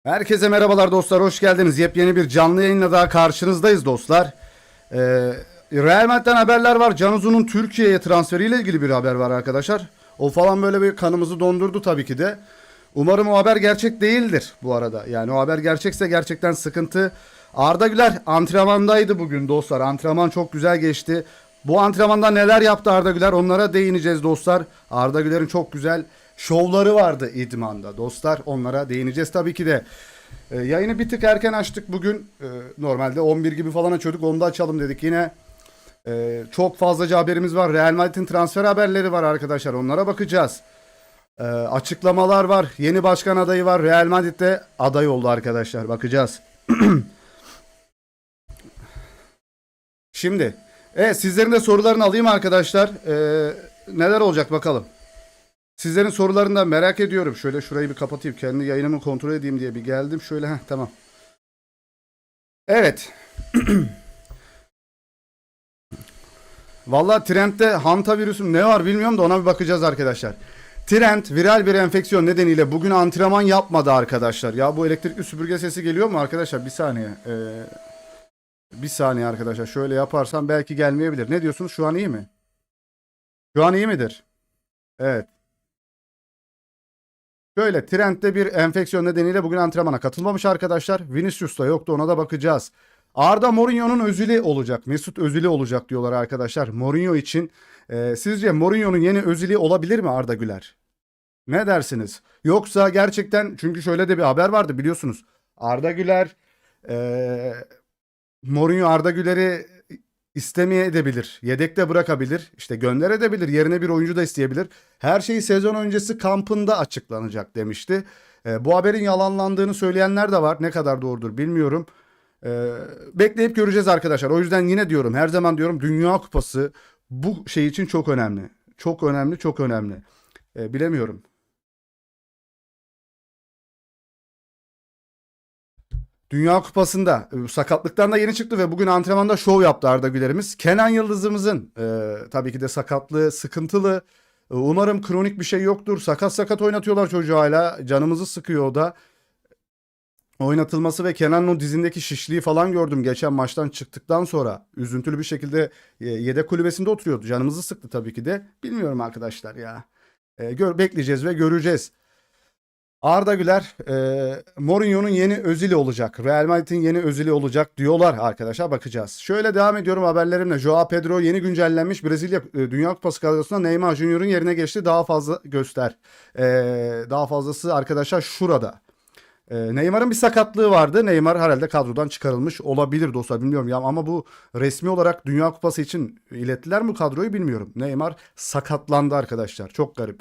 Herkese merhabalar dostlar, hoş geldiniz. Yepyeni bir canlı yayınla daha karşınızdayız dostlar. Real Madrid'den haberler var. Can Uzun'un Türkiye'ye transferiyle ilgili bir haber var arkadaşlar. O falan böyle bir kanımızı dondurdu tabii ki de. Umarım o haber gerçek değildir bu arada. Yani o haber gerçekse gerçekten sıkıntı. Arda Güler antrenmandaydı bugün dostlar. Antrenman çok güzel geçti. Bu antrenmanda neler yaptı Arda Güler, onlara değineceğiz dostlar. Arda Güler'in çok güzel şovları vardı idmanda dostlar. Onlara değineceğiz tabii ki de. Yayını bir tık erken açtık bugün. Normalde 11 gibi falan açıyorduk. Onu da açalım dedik. Yine çok fazlaca haberimiz var. Real Madrid'in transfer haberleri var arkadaşlar. Onlara bakacağız. Açıklamalar var. Yeni başkan adayı var. Real Madrid'de aday oldu arkadaşlar. Bakacağız. Şimdi sizlerin de sorularını alayım arkadaşlar. Neler olacak bakalım. Sizlerin sorularından merak ediyorum. Şöyle şurayı bir kapatayım. Kendi yayınımı kontrol edeyim diye bir geldim. Şöyle tamam. Evet. Vallahi Trent'te hantavirüsüm ne var bilmiyorum da ona bir bakacağız arkadaşlar. Trent viral bir enfeksiyon nedeniyle bugün antrenman yapmadı arkadaşlar. Ya bu elektrikli süpürge sesi geliyor mu arkadaşlar? Bir saniye. Bir saniye arkadaşlar. Şöyle yaparsam belki gelmeyebilir. Ne diyorsunuz? Şu an iyi mi? Şu an iyi midir? Evet. Şöyle Trent'te bir enfeksiyon nedeniyle bugün antrenmana katılmamış arkadaşlar. Vinicius da yoktu, ona da bakacağız. Arda Mourinho'nun Özil'i olacak. Mesut Özil'i olacak diyorlar arkadaşlar Mourinho için. Sizce Mourinho'nun yeni Özil'i olabilir mi Arda Güler? Ne dersiniz? Yoksa gerçekten, çünkü şöyle de bir haber vardı biliyorsunuz. Arda Güler e, Mourinho Arda Güler'i istemeye edebilir. Yedekte bırakabilir. İşte gönderebilir. Yerine bir oyuncu da isteyebilir. Her şey sezon öncesi kampında açıklanacak demişti. Bu haberin yalanlandığını söyleyenler de var. Ne kadar doğrudur bilmiyorum. Bekleyip göreceğiz arkadaşlar. O yüzden yine diyorum, her zaman diyorum, Dünya Kupası bu şey için çok önemli. Çok önemli, çok önemli. Bilemiyorum. Dünya Kupası'nda sakatlıktan da yeni çıktı ve bugün antrenmanda şov yaptı Arda Güler'imiz. Kenan Yıldız'ımızın tabii ki de sakatlığı sıkıntılı. Umarım kronik bir şey yoktur. Sakat sakat oynatıyorlar çocuğu hala. Canımızı sıkıyor o da. Oynatılması ve Kenan'ın o dizindeki şişliği falan gördüm geçen maçtan çıktıktan sonra. Üzüntülü bir şekilde yedek kulübesinde oturuyordu. Canımızı sıktı tabii ki de. Bilmiyorum arkadaşlar ya. Bekleyeceğiz ve göreceğiz. Arda Güler Mourinho'nun yeni Özil'i olacak. Real Madrid'in yeni Özil'i olacak diyorlar arkadaşlar, bakacağız. Şöyle devam ediyorum haberlerimle. Joao Pedro yeni güncellenmiş. Brezilya Dünya Kupası kadrosunda Neymar Junior'un yerine geçti. Daha fazla göster. Daha fazlası arkadaşlar şurada. Neymar'ın bir sakatlığı vardı. Neymar herhalde kadrodan çıkarılmış olabilir dostlar, bilmiyorum ya, ama bu resmi olarak Dünya Kupası için ilettiler mi kadroyu bilmiyorum. Neymar sakatlandı arkadaşlar. Çok garip.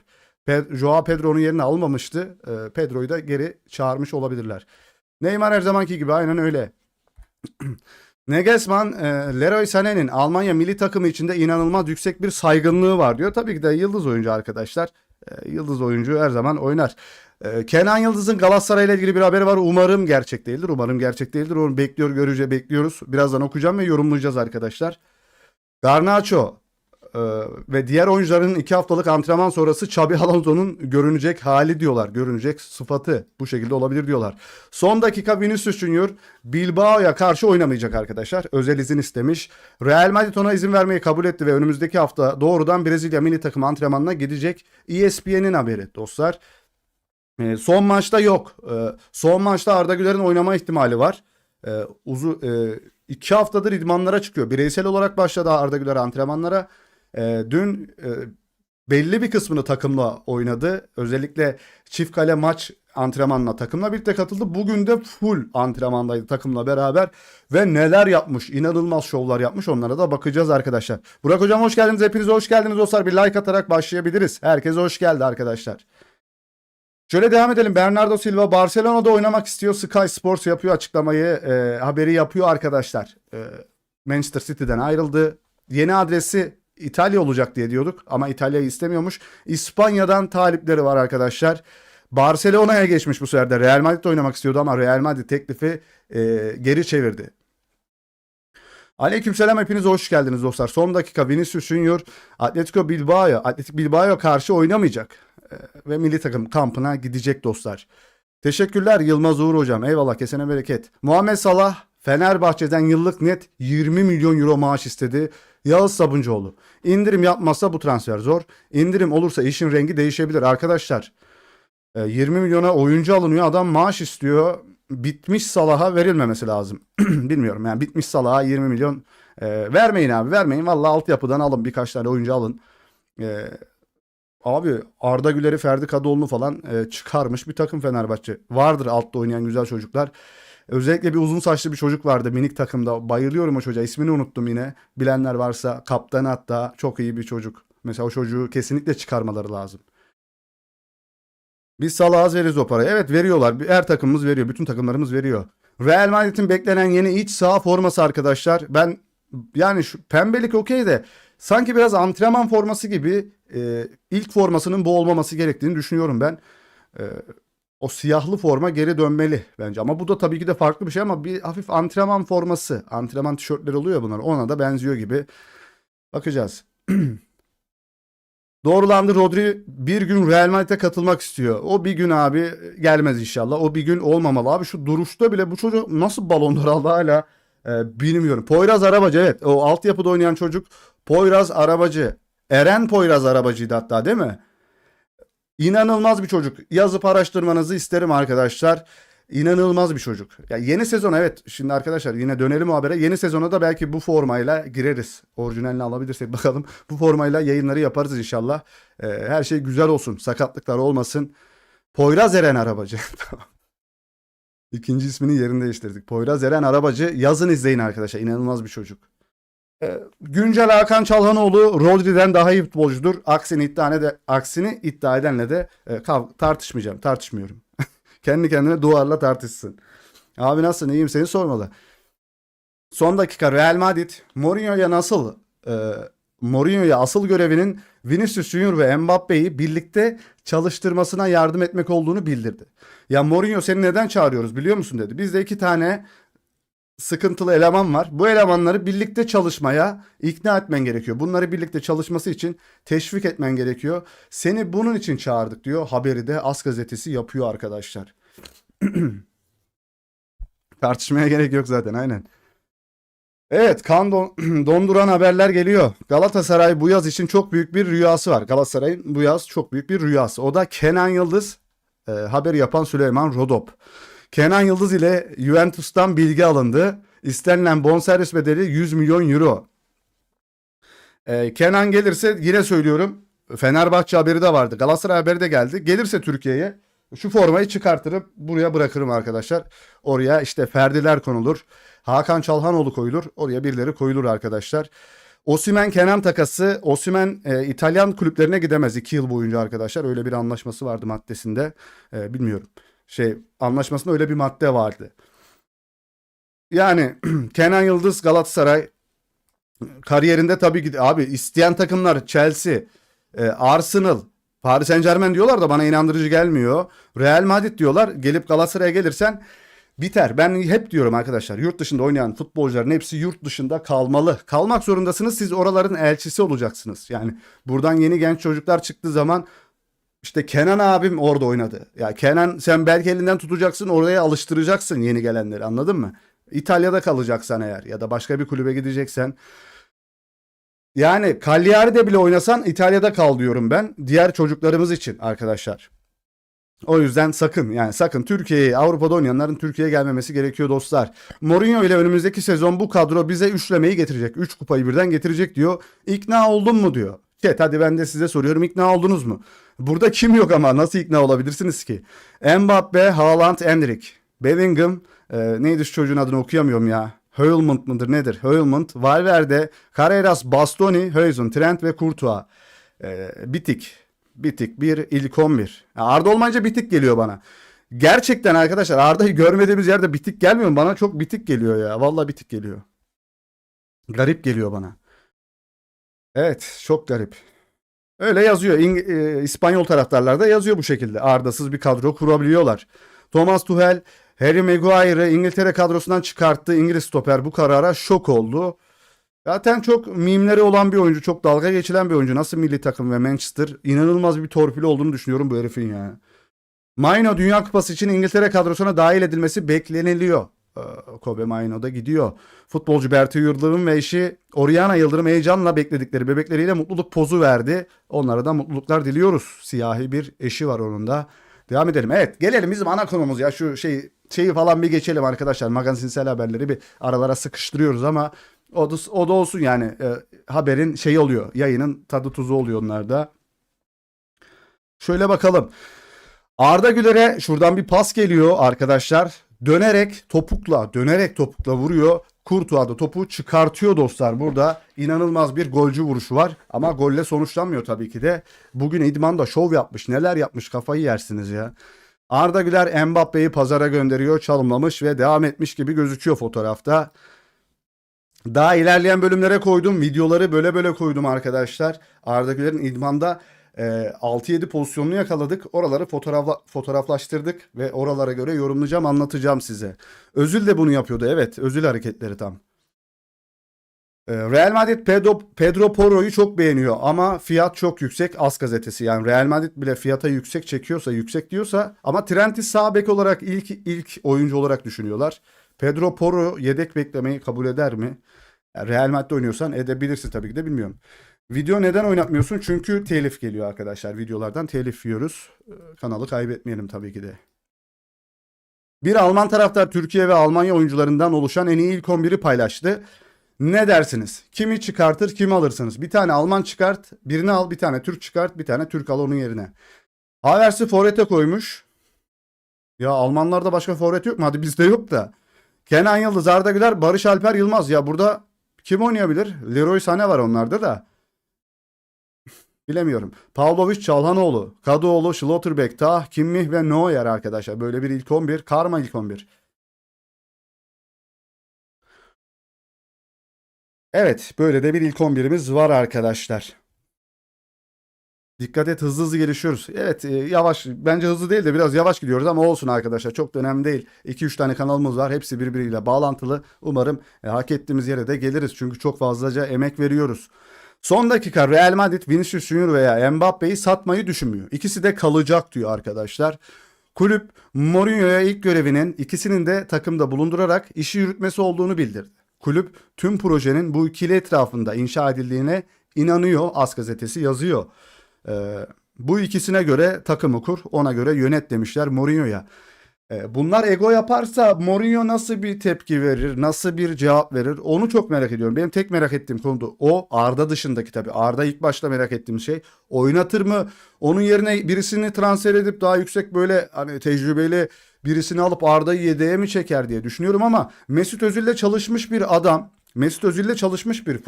Joao Pedro'nun yerini almamıştı. Pedro'yu da geri çağırmış olabilirler. Neymar her zamanki gibi aynen öyle. Nagelsmann, Leroy Sané'nin Almanya milli takımı içinde inanılmaz yüksek bir saygınlığı var diyor. Tabii ki de yıldız oyuncu arkadaşlar. Yıldız oyuncu her zaman oynar. Kenan Yıldız'ın Galatasaray ile ilgili bir haberi var. Umarım gerçek değildir. Umarım gerçek değildir. Onu bekliyoruz. Birazdan okuyacağım ve yorumlayacağız arkadaşlar. Garnacho ve diğer oyuncuların 2 haftalık antrenman sonrası Xabi Alonso'nun görünecek hali diyorlar. Görünecek sıfatı bu şekilde olabilir diyorlar. Son dakika Vinicius Junior Bilbao'ya karşı oynamayacak arkadaşlar. Özel izin istemiş. Real Madrid ona izin vermeyi kabul etti ve önümüzdeki hafta doğrudan Brezilya milli takım antrenmanına gidecek. ESPN'in haberi dostlar. Son maçta yok. Son maçta Arda Güler'in oynama ihtimali var. Uzun 2 haftadır idmanlara çıkıyor. Bireysel olarak başladı Arda Güler antrenmanlara. Dün belli bir kısmını takımla oynadı. Özellikle çift kale maç antrenmanına takımla birlikte katıldı. Bugün de full antrenmandaydı takımla beraber ve neler yapmış, inanılmaz şovlar yapmış, onlara da bakacağız arkadaşlar. Burak hocam hoş geldiniz, hepiniz hoş geldiniz dostlar. Bir like atarak başlayabiliriz. Herkese hoş geldi arkadaşlar. Şöyle devam edelim. Bernardo Silva Barcelona'da oynamak istiyor. Sky Sports yapıyor açıklamayı. Haberi yapıyor arkadaşlar. Manchester City'den ayrıldı. Yeni adresi İtalya olacak diye diyorduk ama İtalya'yı istemiyormuş. İspanya'dan talipleri var arkadaşlar. Barcelona'ya geçmiş bu sefer de. Real Madrid'de oynamak istiyordu ama Real Madrid teklifi geri çevirdi. Aleykümselam, hepiniz hoş geldiniz dostlar. Son dakika Vinicius Junior Atletico Bilbao karşı oynamayacak ve milli takım kampına gidecek dostlar. Teşekkürler Yılmaz Uğur hocam. Eyvallah, kesene bereket. Muhammed Salah Fenerbahçe'den yıllık net 20 milyon euro maaş istedi. Yağız Sabuncuoğlu. İndirim yapmazsa bu transfer zor. İndirim olursa işin rengi değişebilir. Arkadaşlar 20 milyona oyuncu alınıyor. Adam maaş istiyor. Bitmiş Salah'a verilmemesi lazım. Bilmiyorum yani, bitmiş Salah'a 20 milyon vermeyin abi, vermeyin. Vallahi altyapıdan alın, birkaç tane oyuncu alın. E, Abi Arda Güler'i, Ferdi Kadıoğlu'nu falan çıkarmış bir takım Fenerbahçe. Vardır altta oynayan güzel çocuklar. Özellikle bir uzun saçlı bir çocuk vardı minik takımda. Bayılıyorum o çocuğa. İsmini unuttum yine. Bilenler varsa, kaptanı hatta, çok iyi bir çocuk. Mesela o çocuğu kesinlikle çıkarmaları lazım. Biz Salah'a az veririz o parayı. Evet, veriyorlar. Her takımımız veriyor. Bütün takımlarımız veriyor. Real Madrid'in beklenen yeni iç saha forması arkadaşlar. Ben yani şu pembelik okey de sanki biraz antrenman forması gibi, ilk formasının bu olmaması gerektiğini düşünüyorum ben. E, O siyahlı forma geri dönmeli bence. Ama bu da tabii ki de farklı bir şey, ama bir hafif antrenman forması. Antrenman tişörtleri oluyor bunlar. Ona da benziyor gibi. Bakacağız. Doğrulandı, Rodri bir gün Real Madrid'e katılmak istiyor. O bir gün abi gelmez inşallah. O bir gün olmamalı. Abi şu duruşta bile bu çocuk nasıl Ballon d'Or aldı hala bilmiyorum. Poyraz Arabacı, evet, o altyapıda oynayan çocuk Poyraz Arabacı. Eren Poyraz Arabacı'ydı hatta, değil mi? İnanılmaz bir çocuk. Yazıp araştırmanızı isterim arkadaşlar. İnanılmaz bir çocuk. Ya yeni sezon, evet, şimdi arkadaşlar yine dönelim o habere. Yeni sezona da belki bu formayla gireriz. Orijinalini alabilirsek bakalım. Bu formayla yayınları yaparız inşallah. Her şey güzel olsun. Sakatlıklar olmasın. Poyraz Eren Arabacı. Tamam. İkinci ismini yerini değiştirdik. Poyraz Eren Arabacı. Yazın izleyin arkadaşlar. İnanılmaz bir çocuk. Güncel Hakan Çalhanoğlu Rodri'den daha iyi futbolcudur. Aksini iddia edenle de tartışmıyorum. Kendi kendine duvarla tartışsın. Abi nasılsın? İyiyim, seni sormalı. Son dakika Real Madrid e, Mourinho'ya asıl görevinin Vinicius Junior ve Mbappe'yi birlikte çalıştırmasına yardım etmek olduğunu bildirdi. Ya Mourinho, seni neden çağırıyoruz biliyor musun dedi. Bizde iki tane sıkıntılı eleman var. Bu elemanları birlikte çalışmaya ikna etmen gerekiyor. Bunları birlikte çalışması için teşvik etmen gerekiyor. Seni bunun için çağırdık diyor. Haberi de As gazetesi yapıyor arkadaşlar. Tartışmaya gerek yok zaten, aynen. Evet, donduran haberler geliyor. Galatasaray bu yaz için çok büyük bir rüyası var. Galatasaray'ın bu yaz çok büyük bir rüyası. O da Kenan Yıldız, haberi yapan Süleyman Rodop. Kenan Yıldız ile Juventus'tan bilgi alındı. İstenilen bonservis bedeli 100 milyon euro. Kenan gelirse, yine söylüyorum, Fenerbahçe haberi de vardı. Galatasaray haberi de geldi. Gelirse Türkiye'ye şu formayı çıkartırıp buraya bırakırım arkadaşlar. Oraya işte Ferdiler konulur. Hakan Çalhanoğlu koyulur. Oraya birileri koyulur arkadaşlar. Osimhen Kenan takası. Osimhen İtalyan kulüplerine gidemez 2 yıl boyunca arkadaşlar. Öyle bir anlaşması vardı maddesinde. Bilmiyorum. Anlaşmasında öyle bir madde vardı. Yani Kenan Yıldız Galatasaray kariyerinde tabii ki abi isteyen takımlar Chelsea, Arsenal, Paris Saint-Germain diyorlar da bana inandırıcı gelmiyor. Real Madrid diyorlar. Gelip Galatasaray'a gelirsen biter. Ben hep diyorum arkadaşlar, yurt dışında oynayan futbolcuların hepsi yurt dışında kalmalı. Kalmak zorundasınız. Siz oraların elçisi olacaksınız. Yani buradan yeni genç çocuklar çıktığı zaman işte Kenan abim orada oynadı. Ya Kenan, sen belki elinden tutacaksın, oraya alıştıracaksın yeni gelenleri, anladın mı? İtalya'da kalacaksan eğer ya da başka bir kulübe gideceksen. Yani Cagliari'de bile oynasan İtalya'da kal diyorum ben. Diğer çocuklarımız için arkadaşlar. O yüzden sakın Türkiye'yi, Avrupa'da oynayanların Türkiye'ye gelmemesi gerekiyor dostlar. Mourinho ile önümüzdeki sezon bu kadro bize üçlemeyi getirecek. 3 kupayı birden getirecek diyor. İkna oldun mu diyor. Hadi ben de size soruyorum, ikna oldunuz mu? Burada kim yok ama nasıl ikna olabilirsiniz ki? Mbappe, Haaland, Endrick, Bellingham, neydi şu çocuğun adını okuyamıyorum ya. Højlund mıdır nedir? Højlund, Valverde, Carreras, Bastoni, Huijsen, Trent ve Courtois. Bitik. Bitik bir ilk 11. Arda olmayınca bitik geliyor bana. Gerçekten arkadaşlar, Arda'yı görmediğimiz yerde bitik gelmiyor mu? Bana çok bitik geliyor ya. Vallahi bitik geliyor. Garip geliyor bana. Evet, çok garip. Öyle yazıyor. İspanyol taraftarlarda yazıyor bu şekilde. Arda'sız bir kadro kurabiliyorlar. Thomas Tuchel, Harry Maguire'ı İngiltere kadrosundan çıkarttı. İngiliz stoper bu karara şok oldu. Zaten çok mimleri olan bir oyuncu. Çok dalga geçilen bir oyuncu. Nasıl milli takım ve Manchester. İnanılmaz bir torpili olduğunu düşünüyorum bu herifin ya. Maino Dünya Kupası için İngiltere kadrosuna dahil edilmesi bekleniliyor. Kobe Maino da gidiyor. Futbolcu Bertu Yıldırım ve eşi Oriana Yıldırım heyecanla bekledikleri bebekleriyle mutluluk pozu verdi. Onlara da mutluluklar diliyoruz. Siyahi bir eşi var onun da. Devam edelim. Evet, gelelim bizim ana konumuz ya. Şu şeyi falan bir geçelim arkadaşlar. Magazinsel haberleri bir aralara sıkıştırıyoruz ama o da olsun yani. Haberin şeyi oluyor. Yayının tadı tuzu oluyor onlarda. Şöyle bakalım. Arda Güler'e şuradan bir pas geliyor arkadaşlar. Dönerek topukla vuruyor. Courtois da topu çıkartıyor dostlar. Burada inanılmaz bir golcü vuruşu var. Ama golle sonuçlanmıyor tabii ki de. Bugün İdman'da şov yapmış. Neler yapmış, kafayı yersiniz ya. Arda Güler Mbappe'yi pazara gönderiyor. Çalımlamış ve devam etmiş gibi gözüküyor fotoğrafta. Daha ilerleyen bölümlere koydum. Videoları böyle koydum arkadaşlar. Arda Güler'in İdman'da 6-7 pozisyonunu yakaladık. Oraları fotoğraflaştırdık ve oralara göre yorumlayacağım, anlatacağım size. Özil de bunu yapıyordu. Evet, Özil hareketleri tam. Real Madrid Pedro Porro'yu çok beğeniyor ama fiyat çok yüksek. AS gazetesi, yani Real Madrid bile fiyata yüksek çekiyorsa, yüksek diyorsa, ama Trent'i sağ bek olarak ilk oyuncu olarak düşünüyorlar. Pedro Porro yedek beklemeyi kabul eder mi? Yani Real Madrid'de oynuyorsan edebilirsin tabii ki de, bilmiyorum. Video neden oynatmıyorsun? Çünkü telif geliyor arkadaşlar. Videolardan telif yiyoruz. Kanalı kaybetmeyelim tabii ki de. Bir Alman taraftar Türkiye ve Almanya oyuncularından oluşan en iyi ilk 11'i paylaştı. Ne dersiniz? Kimi çıkartır, kimi alırsınız? Bir tane Alman çıkart, birini al, bir tane Türk çıkart, bir tane Türk al onun yerine. Havertz'i forvete koymuş. Ya Almanlarda başka forvet yok mu? Hadi bizde yok da. Kenan Yıldız, Arda Güler, Barış Alper Yılmaz. Ya burada kim oynayabilir? Leroy Sané var onlarda da. Bilemiyorum. Pavlovic, Çalhanoğlu, Kadıoğlu, Schlotterbeck, Tah, Kimmich ve Neuer arkadaşlar. Böyle bir ilk 11. Karma ilk 11. Evet, böyle de bir ilk 11'imiz var arkadaşlar. Dikkat et, hızlı gelişiyoruz. Evet, yavaş, bence hızlı değil de biraz yavaş gidiyoruz ama olsun arkadaşlar, çok da önemli değil. 2-3 tane kanalımız var, hepsi birbiriyle bağlantılı. Umarım hak ettiğimiz yere de geliriz çünkü çok fazlaca emek veriyoruz. Son dakika Real Madrid Vinicius Junior veya Mbappe'yi satmayı düşünmüyor. İkisi de kalacak diyor arkadaşlar. Kulüp Mourinho'ya ilk görevinin ikisinin de takımda bulundurarak işi yürütmesi olduğunu bildirdi. Kulüp tüm projenin bu ikili etrafında inşa edildiğine inanıyor. AS gazetesi yazıyor. Bu ikisine göre takımı kur, ona göre yönet demişler Mourinho'ya. Bunlar ego yaparsa Mourinho nasıl bir tepki verir, nasıl bir cevap verir, onu çok merak ediyorum. Benim tek merak ettiğim konu o. Arda dışındaki tabii. Arda ilk başta merak ettiğim şey. Oynatır mı? Onun yerine birisini transfer edip daha yüksek böyle hani tecrübeli birisini alıp Arda'yı yedeğe mi çeker diye düşünüyorum ama Mesut Özil'le çalışmış bir adam. Mesut Özil'le çalışmış bir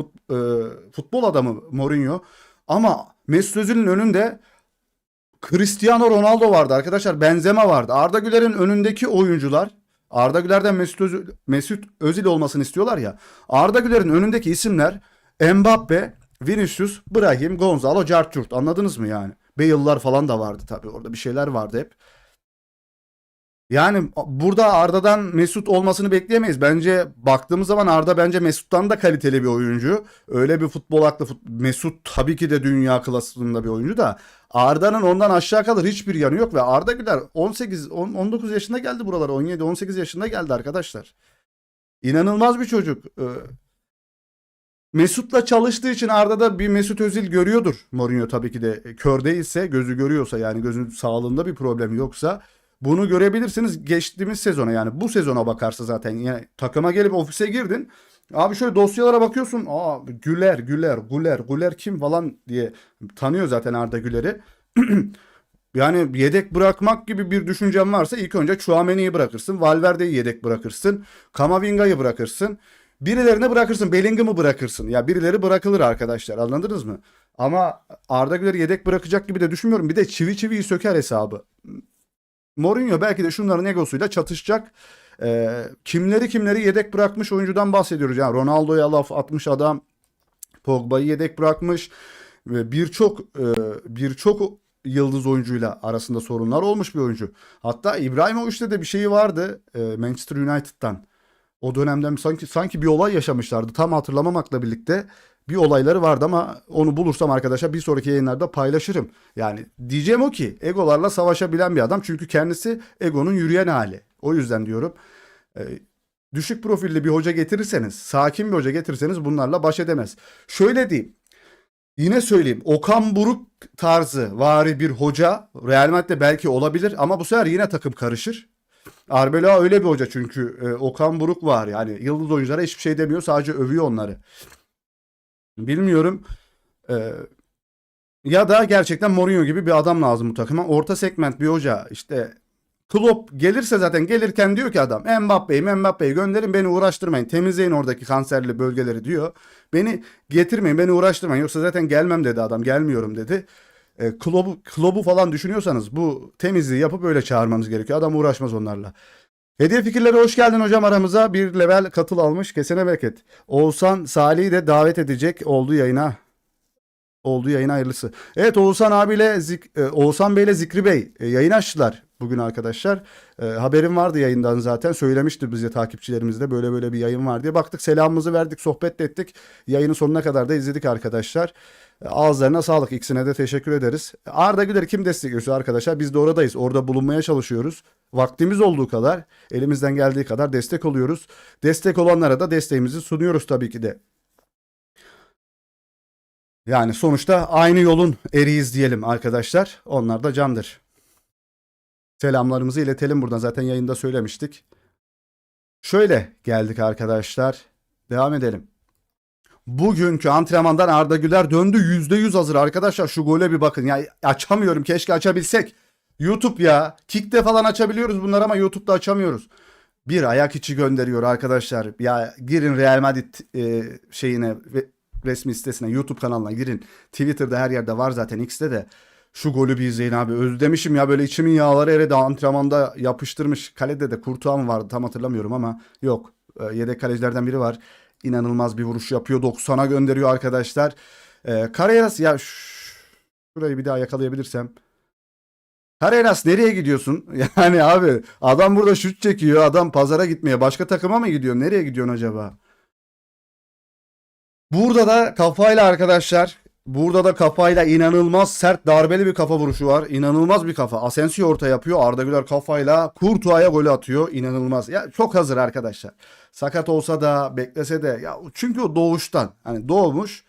futbol adamı Mourinho. Ama Mesut Özil'in önünde Cristiano Ronaldo vardı arkadaşlar. Benzema vardı. Arda Güler'in önündeki oyuncular, Arda Güler'den Mesut Özil olmasını istiyorlar ya. Arda Güler'in önündeki isimler Mbappe, Vinicius, Brahim, Gonzalo, Carturt. Anladınız mı yani? Bale'lar falan da vardı tabii. Orada bir şeyler vardı hep. Yani burada Arda'dan Mesut olmasını bekleyemeyiz. Bence baktığımız zaman Arda bence Mesut'tan da kaliteli bir oyuncu. Öyle bir futbol aklı. Mesut tabii ki de dünya klasında bir oyuncu da Arda'nın ondan aşağı kalır hiçbir yanı yok ve Arda Güler 19 yaşında geldi buralara. 17-18 yaşında geldi arkadaşlar. İnanılmaz bir çocuk. Mesut'la çalıştığı için Arda'da bir Mesut Özil görüyordur Mourinho tabii ki de. Kör değilse, gözü görüyorsa, yani gözün sağlığında bir problem yoksa bunu görebilirsiniz geçtiğimiz sezona, yani bu sezona bakarsa zaten, yani takıma gelip ofise girdin. Abi şöyle dosyalara bakıyorsun. Güler kim falan diye tanıyor zaten Arda Güler'i. Yani yedek bırakmak gibi bir düşüncem varsa ilk önce Tchouaméni'yi bırakırsın. Valverde'yi yedek bırakırsın. Kamavinga'yı bırakırsın. Birilerini bırakırsın. Bellingham'ı bırakırsın. Ya birileri bırakılır arkadaşlar. Anladınız mı? Ama Arda Güler'i yedek bırakacak gibi de düşünmüyorum. Bir de çiviyi söker hesabı. Mourinho belki de şunların egosuyla çatışacak. Kimleri yedek bırakmış oyuncudan bahsediyoruz. Yani Ronaldo'ya laf atmış adam. Pogba'yı yedek bırakmış. Ve birçok yıldız oyuncuyla arasında sorunlar olmuş bir oyuncu. Hatta İbrahimovic'te de bir şeyi vardı Manchester United'tan. O dönemden sanki bir olay yaşamışlardı. Tam hatırlamamakla birlikte bir olayları vardı ama onu bulursam arkadaşlar bir sonraki yayınlarda paylaşırım. Yani diyeceğim o ki egolarla savaşabilen bir adam çünkü kendisi egonun yürüyen hali. O yüzden diyorum düşük profilli bir hoca getirirseniz, sakin bir hoca getirirseniz bunlarla baş edemez. Şöyle diyeyim. Yine söyleyeyim. Okan Buruk tarzı vari bir hoca Real Madrid'de belki olabilir ama bu sefer yine takım karışır. Arbeloa öyle bir hoca çünkü Okan Buruk var yani yıldız oyunculara hiçbir şey demiyor sadece övüyor onları. Bilmiyorum. E, Ya da gerçekten Mourinho gibi bir adam lazım bu takıma. Orta segment bir hoca işte Klopp gelirse zaten gelirken diyor ki adam Mbappe'yi gönderin beni uğraştırmayın. Temizleyin oradaki kanserli bölgeleri diyor. Beni getirmeyin beni uğraştırmayın yoksa zaten gelmem dedi adam gelmiyorum dedi. Klopp'u falan düşünüyorsanız bu temizliği yapıp öyle çağırmanız gerekiyor. Adam uğraşmaz onlarla. Hediye fikirleri hoş geldin hocam aramıza. Bir level katıl almış. Kesene bereket. Oğuzhan Salih'i de davet edecek oldu yayına. Olduğu yayın hayırlısı. Evet Oğuzhan abiyle Oğuzhan Bey'le Zikri Bey yayın açtılar bugün arkadaşlar. Haberim vardı yayından zaten. Söylemişti bize takipçilerimizde böyle böyle bir yayın var diye. Baktık selamımızı verdik, sohbet de ettik. Yayının sonuna kadar da izledik arkadaşlar. Ağızlarına sağlık. İkisine de teşekkür ederiz. Arda Güler kim destekliyorsa arkadaşlar biz de oradayız. Orada bulunmaya çalışıyoruz. Vaktimiz olduğu kadar, elimizden geldiği kadar destek oluyoruz. Destek olanlara da desteğimizi sunuyoruz tabii ki de. Yani sonuçta aynı yolun eriyiz diyelim arkadaşlar. Onlar da candır. Selamlarımızı iletelim buradan. Zaten yayında söylemiştik. Şöyle geldik arkadaşlar. Devam edelim. Bugünkü antrenmandan Arda Güler döndü. %100 hazır arkadaşlar. Şu gole bir bakın. Ya açamıyorum. Keşke açabilsek. YouTube ya. Kick'te falan açabiliyoruz bunları ama YouTube'da açamıyoruz. Bir ayak içi gönderiyor arkadaşlar. Ya girin Real Madrid şeyine resmi sitesine, YouTube kanalına girin. Twitter'da her yerde var zaten, X'te de. Şu golü bir izleyin abi. Özlemişim ya, böyle içimin yağları eridi. Antrenmanda yapıştırmış. Kalede de Courtois mı vardı tam hatırlamıyorum ama yok. Yedek kalecilerden biri var. İnanılmaz bir vuruş yapıyor. 90'a gönderiyor arkadaşlar. Carreras ya şurayı bir daha yakalayabilirsem. Carreras nereye gidiyorsun? Yani abi adam burada şut çekiyor. Adam pazara gitmeye. Başka takıma mı gidiyor? Nereye gidiyorsun acaba? Burada da kafayla arkadaşlar. Burada da kafayla inanılmaz sert darbeli bir kafa vuruşu var. İnanılmaz bir kafa. Asensio orta yapıyor. Arda Güler kafayla Courtois'a golü atıyor. İnanılmaz. Ya çok hazır arkadaşlar. Sakat olsa da beklese de ya çünkü o doğuştan hani doğmuş,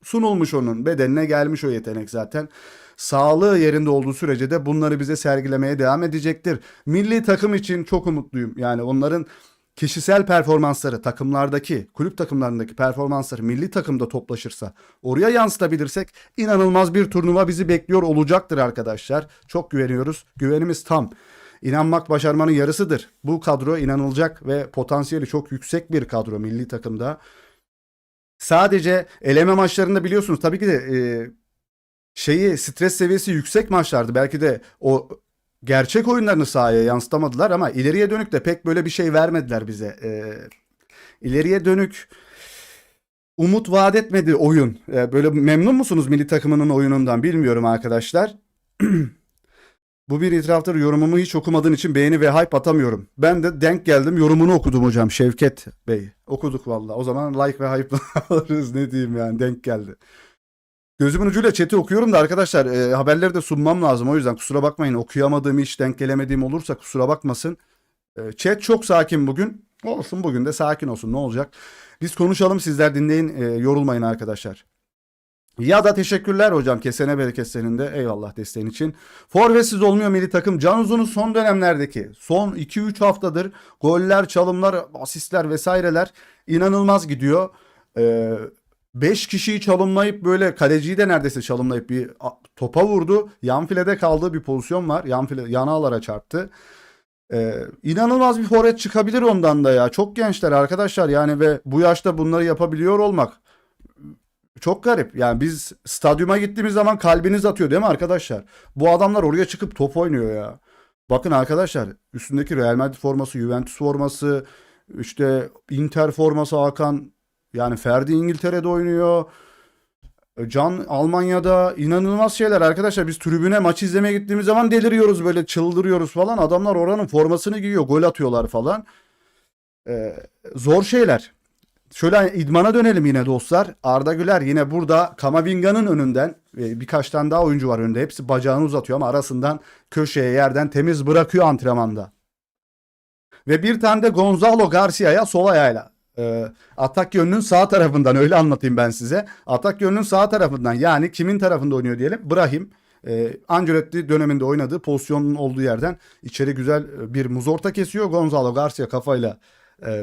sunulmuş onun bedenine gelmiş o yetenek zaten. Sağlığı yerinde olduğu sürece de bunları bize sergilemeye devam edecektir. Milli takım için çok umutluyum. Yani onların kişisel performansları, takımlardaki, kulüp takımlarındaki performansları milli takımda toplaşırsa, oraya yansıtabilirsek inanılmaz bir turnuva bizi bekliyor olacaktır arkadaşlar. Çok güveniyoruz. Güvenimiz tam. İnanmak başarmanın yarısıdır. Bu kadro inanılacak ve potansiyeli çok yüksek bir kadro milli takımda. Sadece eleme maçlarında biliyorsunuz tabii ki de stres seviyesi yüksek maçlardı. Belki de o gerçek oyunlarını sahaya yansıtamadılar ama ileriye dönük de pek böyle bir şey vermediler bize. İleriye dönük umut vaat etmedi oyun. Böyle memnun musunuz milli takımının oyunundan bilmiyorum arkadaşlar. Bu bir itiraftır, yorumumu hiç okumadığın için beğeni ve hype atamıyorum. Ben de denk geldim, yorumunu okudum hocam Şevket Bey. Okuduk valla. O zaman like ve hype alırız, ne diyeyim yani, denk geldi. Gözümün ucuyla chat'i okuyorum da arkadaşlar haberleri de sunmam lazım. O yüzden kusura bakmayın, okuyamadığım hiç denk gelemediğim olursa kusura bakmasın. Chat çok sakin bugün. Olsun, bugün de sakin olsun, ne olacak. Biz konuşalım, sizler dinleyin, yorulmayın arkadaşlar. Ya da teşekkürler hocam, kesene bereket senin de, eyvallah desteğin için. Forvetsiz olmuyor milli takım. Can Uzun'un son dönemlerdeki son 2-3 haftadır goller, çalımlar, asistler vesaireler inanılmaz gidiyor. 5 kişiyi çalımlayıp böyle kaleciyi de neredeyse çalımlayıp bir topa vurdu. Yan filede kaldığı bir pozisyon var. Yan file yana ağlara çarptı. İnanılmaz bir forvet çıkabilir ondan da ya. Çok gençler arkadaşlar yani ve bu yaşta bunları yapabiliyor olmak çok garip. Yani biz stadyuma gittiğimiz zaman kalbiniz atıyor değil mi arkadaşlar? Bu adamlar oraya çıkıp top oynuyor ya. Bakın arkadaşlar, üstündeki Real Madrid forması, Juventus forması, işte Inter forması Hakan. Yani Ferdi İngiltere'de oynuyor. Can Almanya'da, inanılmaz şeyler arkadaşlar. Biz tribüne maç izlemeye gittiğimiz zaman deliriyoruz, böyle çıldırıyoruz falan. Adamlar oranın formasını giyiyor, gol atıyorlar falan. Zor şeyler. Şöyle idmana dönelim yine dostlar. Arda Güler yine burada Kamavinga'nın önünden birkaç tane daha oyuncu var önünde. Hepsi bacağını uzatıyor ama arasından köşeye yerden temiz bırakıyor antrenmanda. Ve bir tane de Gonzalo Garcia'ya sol ayağıyla. Atak yönünün sağ tarafından, öyle anlatayım ben size. Atak yönünün sağ tarafından, yani kimin tarafında oynuyor diyelim. Brahim. Ancelotti döneminde oynadığı pozisyonun olduğu yerden içeri güzel bir muz orta kesiyor. Gonzalo Garcia kafayla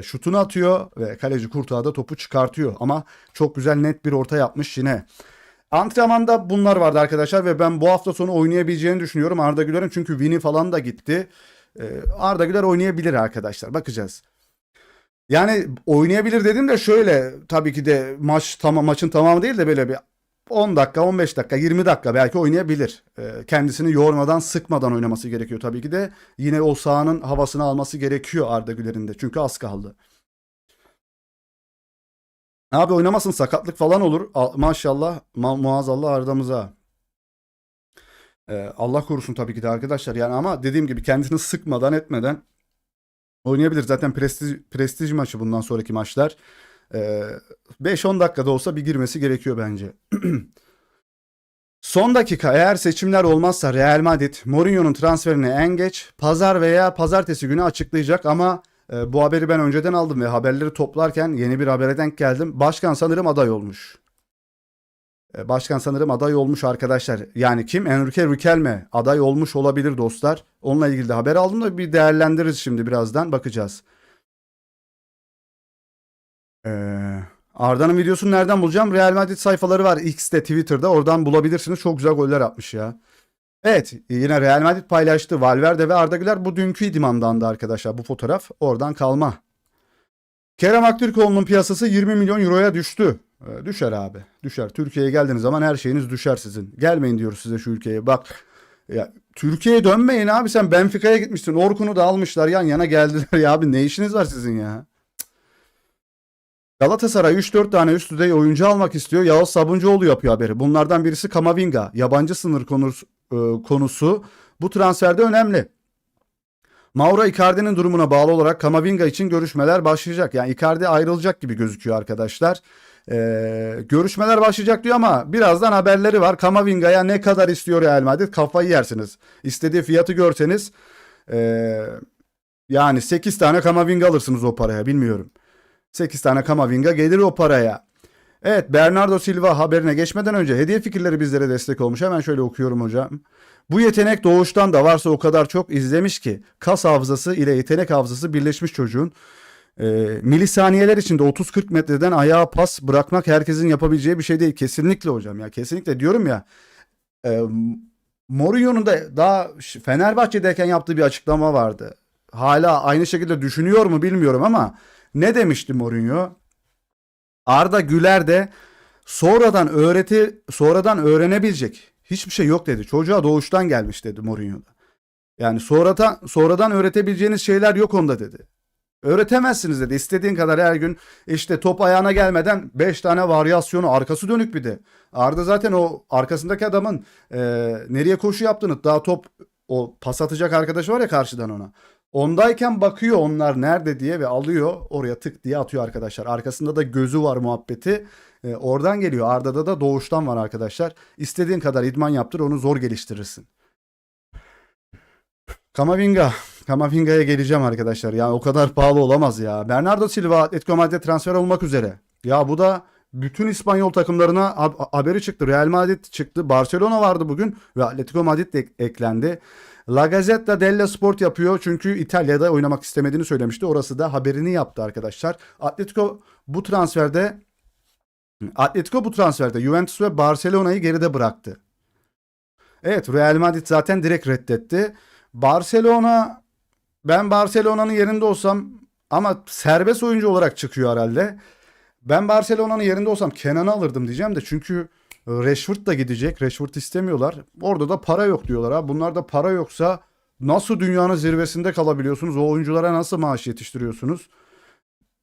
şutunu atıyor ve kaleci Courtois da topu çıkartıyor. Ama çok güzel net bir orta yapmış yine. Antrenmanda bunlar vardı arkadaşlar ve ben bu hafta sonu oynayabileceğini düşünüyorum Arda Güler'in, çünkü Vini falan da gitti. Arda Güler oynayabilir arkadaşlar, bakacağız. Yani oynayabilir dedim de şöyle, tabii ki de maçın tamamı değil de böyle bir 10 dakika, 15 dakika, 20 dakika belki oynayabilir. Kendisini yormadan, sıkmadan oynaması gerekiyor tabii ki de. Yine o sahanın havasını alması gerekiyor Arda Güler'in de. Çünkü az kaldı. Abi oynamasın, sakatlık falan olur. Maşallah, muazzallah Arda'mıza. Allah korusun tabii ki de arkadaşlar. Yani ama dediğim gibi kendisini sıkmadan etmeden oynayabilir. Zaten prestij maçı bundan sonraki maçlar. 5-10 dakikada olsa bir girmesi gerekiyor bence. Son dakika, eğer seçimler olmazsa Real Madrid Mourinho'nun transferini en geç pazar veya pazartesi günü açıklayacak ama bu haberi ben önceden aldım ve haberleri toplarken yeni bir habere denk geldim. Başkan sanırım aday olmuş. Başkan sanırım aday olmuş arkadaşlar. Yani kim? Enrique Riquelme aday olmuş olabilir dostlar. Onunla ilgili de haber aldım da bir değerlendiririz şimdi, birazdan bakacağız. Arda'nın videosunu nereden bulacağım? Real Madrid sayfaları var X'te, Twitter'da. Oradan bulabilirsiniz. Çok güzel goller atmış ya. Evet, yine Real Madrid paylaştı. Valverde ve Arda Güler bu dünkü idmandandı arkadaşlar. Bu fotoğraf oradan kalma. Kerem Aktürkoğlu'nun piyasası 20 milyon euroya düştü. Düşer abi. Düşer. Türkiye'ye geldiğiniz zaman her şeyiniz düşer sizin. Gelmeyin diyoruz size şu ülkeye. Bak ya, Türkiye'ye dönmeyin abi, sen Benfica'ya gitmişsin. Orkun'u da almışlar, yan yana geldiler ya abi, ne işiniz var sizin ya? Galatasaray 3-4 tane üst düzey oyuncu almak istiyor. Yağız Sabuncuoğlu yapıyor haberi. Bunlardan birisi Kamavinga. Yabancı sınır konusu bu transferde önemli. Mauro Icardi'nin durumuna bağlı olarak Kamavinga için görüşmeler başlayacak. Yani Icardi ayrılacak gibi gözüküyor arkadaşlar. Görüşmeler başlayacak diyor ama birazdan haberleri var. Kamavinga'ya ne kadar istiyor Real Madrid? Kafayı yersiniz. İstediği fiyatı görseniz yani 8 tane Kamavinga alırsınız o paraya, bilmiyorum. 8 tane Kamavinga gelir o paraya. Evet, Bernardo Silva haberine geçmeden önce hediye fikirleri bizlere destek olmuş. Hemen şöyle okuyorum hocam. Bu yetenek doğuştan da varsa o kadar çok izlemiş ki kas hafızası ile yetenek hafızası birleşmiş çocuğun. Milisaniyeler içinde 30-40 metreden ayağa pas bırakmak herkesin yapabileceği bir şey değil. Kesinlikle hocam ya, kesinlikle diyorum ya. E, Mourinho'nun da daha Fenerbahçe'deyken yaptığı bir açıklama vardı. Hala aynı şekilde düşünüyor mu bilmiyorum ama ne demişti Mourinho? Arda Güler de sonradan öğrenebilecek hiçbir şey yok dedi. Çocuğa doğuştan gelmiş dedi Mourinho'da. Yani sonradan öğretebileceğiniz şeyler yok onda dedi. Öğretemezsiniz dedi. İstediğin kadar her gün işte top ayağına gelmeden 5 tane varyasyonu, arkası dönük bir de. Arda zaten o arkasındaki adamın nereye koşu yaptığını, daha top, o pas atacak arkadaşı var ya karşıdan ona. Ondayken bakıyor onlar nerede diye ve alıyor, oraya tık diye atıyor arkadaşlar. Arkasında da gözü var muhabbeti. Oradan geliyor. Arda'da da doğuştan var arkadaşlar. İstediğin kadar idman yaptır, onu zor geliştirirsin. Kamavinga'ya geleceğim arkadaşlar. Ya o kadar pahalı olamaz ya. Bernardo Silva Atletico Madrid'e transfer olmak üzere. Ya bu da bütün İspanyol takımlarına haberi çıktı. Real Madrid çıktı. Barcelona vardı bugün ve Atletico Madrid de eklendi. La Gazzetta dello Sport yapıyor çünkü İtalya'da oynamak istemediğini söylemişti. Orası da haberini yaptı arkadaşlar. Atletico bu transferde Juventus ve Barcelona'yı geride bıraktı. Evet, Real Madrid zaten direkt reddetti. Ben Barcelona'nın yerinde olsam, ama serbest oyuncu olarak çıkıyor herhalde. Ben Barcelona'nın yerinde olsam Kenan'ı alırdım diyeceğim de, çünkü Rashford da gidecek. Rashford istemiyorlar. Orada da para yok diyorlar ha. Bunlarda para yoksa nasıl dünyanın zirvesinde kalabiliyorsunuz? O oyunculara nasıl maaş yetiştiriyorsunuz?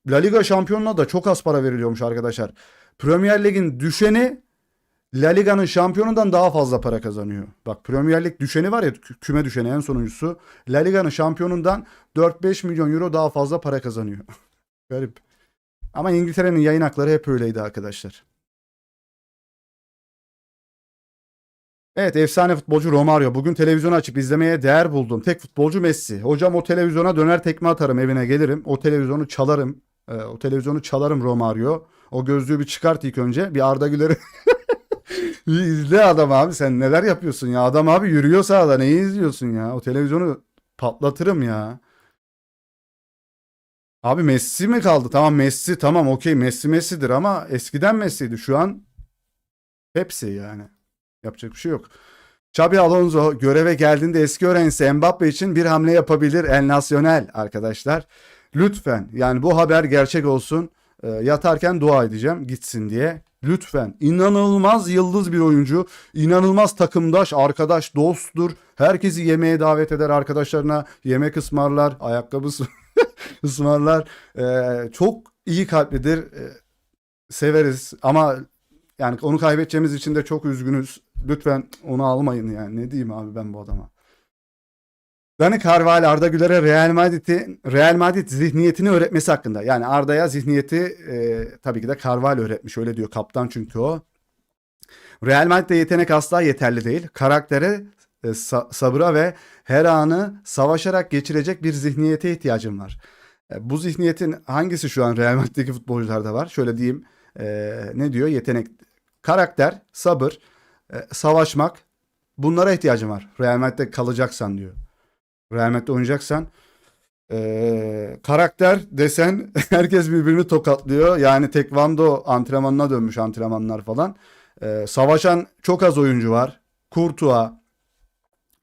La Liga şampiyonuna da çok az para veriliyormuş arkadaşlar. Premier Lig'in düşeni La Liga'nın şampiyonundan daha fazla para kazanıyor. Bak, Premier Lig düşeni var ya, küme düşeni en sonuncusu. La Liga'nın şampiyonundan 4-5 milyon euro daha fazla para kazanıyor. Garip. Ama İngiltere'nin yayın hakları hep öyleydi arkadaşlar. Evet, efsane futbolcu Romario. Bugün televizyonu açıp izlemeye değer buldum. Tek futbolcu Messi. Hocam o televizyona döner tekme atarım, evine gelirim. O televizyonu çalarım. O televizyonu çalarım Romario. O gözlüğü bir çıkart ilk önce. Bir Arda Güler'i bir izle adam abi. Sen neler yapıyorsun ya? Adam abi yürüyor sahada. Neyi izliyorsun ya? O televizyonu patlatırım ya. Abi Messi mi kaldı? Tamam Messi, tamam okey, Messi Messi'dir ama eskiden Messi'ydi. Şu an hepsi yani. Yapacak bir şey yok. Xabi Alonso göreve geldiğinde eski öğrencisi Mbappe için bir hamle yapabilir El Nacional arkadaşlar. Lütfen yani bu haber gerçek olsun. Yatarken dua edeceğim gitsin diye. Lütfen. İnanılmaz yıldız bir oyuncu. İnanılmaz takımdaş, arkadaş, dosttur. Herkesi yemeğe davet eder, arkadaşlarına yemek ısmarlar, ayakkabı ısmarlar. Çok iyi kalplidir. Severiz ama yani onu kaybedeceğimiz için de çok üzgünüz. Lütfen onu almayın yani. Ne diyeyim abi ben bu adama. Dani Carvajal Arda Güler'e Real Madrid zihniyetini öğretmesi hakkında. Yani Arda'ya zihniyeti tabii ki de Carvajal öğretmiş. Öyle diyor kaptan çünkü o. Real Madrid'de yetenek asla yeterli değil. Karaktere, sabıra ve her anı savaşarak geçirecek bir zihniyete ihtiyacım var. Bu zihniyetin hangisi şu an Real Madrid'deki futbolcularda var? Şöyle diyeyim. Ne diyor? Yetenek, karakter, sabır, savaşmak. Bunlara ihtiyacım var. Real Madrid'de kalacaksan diyor. Real Madrid'de oynayacaksan karakter desen herkes birbirini tokatlıyor. Yani tekvando antrenmanına dönmüş antrenmanlar falan. Savaşan çok az oyuncu var. Courtois,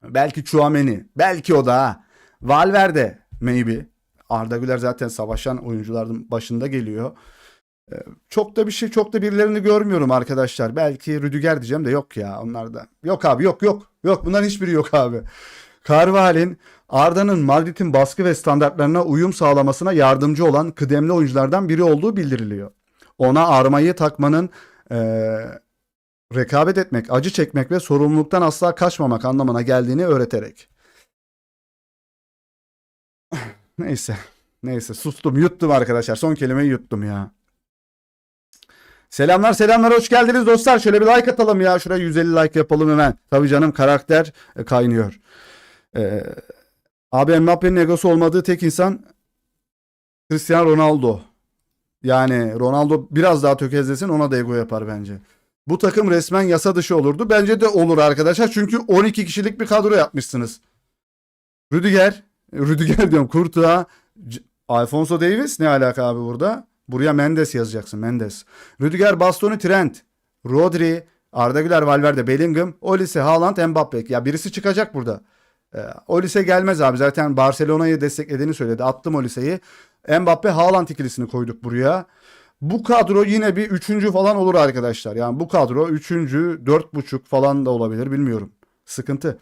belki Tchouaméni, belki o da ha. Valverde maybe. Arda Güler zaten savaşan oyuncuların başında geliyor. Çok da bir şey, çok da birilerini görmüyorum arkadaşlar. Belki Rüdiger diyeceğim de yok ya onlar da. Yok abi, yok yok. Yok, bunların hiçbiri yok abi. Carvajal'in Arda'nın Madrid'in baskı ve standartlarına uyum sağlamasına yardımcı olan kıdemli oyunculardan biri olduğu bildiriliyor. Ona armayı takmanın rekabet etmek, acı çekmek ve sorumluluktan asla kaçmamak anlamına geldiğini öğreterek. Neyse. Neyse sustum, yuttum arkadaşlar. Son kelimeyi yuttum ya. Selamlar selamlar, hoş geldiniz dostlar. Şöyle bir like atalım ya. Şuraya 150 like yapalım hemen. Tabii canım, karakter kaynıyor. Abi Mbappe'nin egosu olmadığı tek insan Cristiano Ronaldo. Yani Ronaldo biraz daha tökezlesin, ona da ego yapar bence. Bu takım resmen yasa dışı olurdu. Bence de olur arkadaşlar. Çünkü 12 kişilik bir kadro yapmışsınız. Rüdiger diyorum. Courtois, Alphonso Davies ne alaka abi burada? Buraya Mendes yazacaksın. Mendes. Rüdiger, Bastoni, Trent, Rodri, Arda Güler, Valverde, Bellingham, Olise, Haaland, Mbappe. Ya birisi çıkacak burada. Olise gelmez abi. Zaten Barcelona'yı desteklediğini söyledi. Attım Olise'yi. Mbappe, Haaland ikilisini koyduk buraya. Bu kadro yine bir üçüncü falan olur arkadaşlar. Yani bu kadro üçüncü, 4,5 falan da olabilir. Bilmiyorum. Sıkıntı.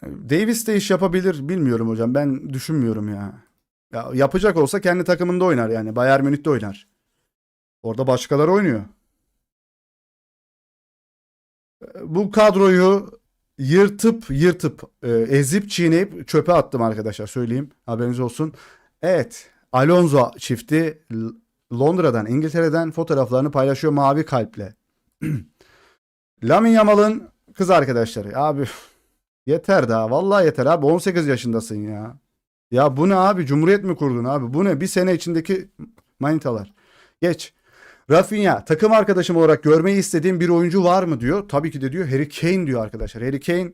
Davis de iş yapabilir. Bilmiyorum hocam. Ben düşünmüyorum ya. Ya yapacak olsa kendi takımında oynar yani. Bayern Münih'te oynar. Orada başkaları oynuyor. Bu kadroyu yırtıp ezip çiğneyip çöpe attım arkadaşlar, söyleyeyim. Haberiniz olsun. Evet. Alonso çifti Londra'dan, İngiltere'den fotoğraflarını paylaşıyor mavi kalple. Lamine Yamal'ın kız arkadaşları. Abi yeter daha. Vallahi yeter abi. 18 yaşındasın ya. Ya bu ne abi? Cumhuriyet mi kurdun abi? Bu ne? Bir sene içindeki manitalar. Geç. Rafinha, takım arkadaşım olarak görmeyi istediğim bir oyuncu var mı diyor. Tabii ki de diyor Harry Kane diyor arkadaşlar. Harry Kane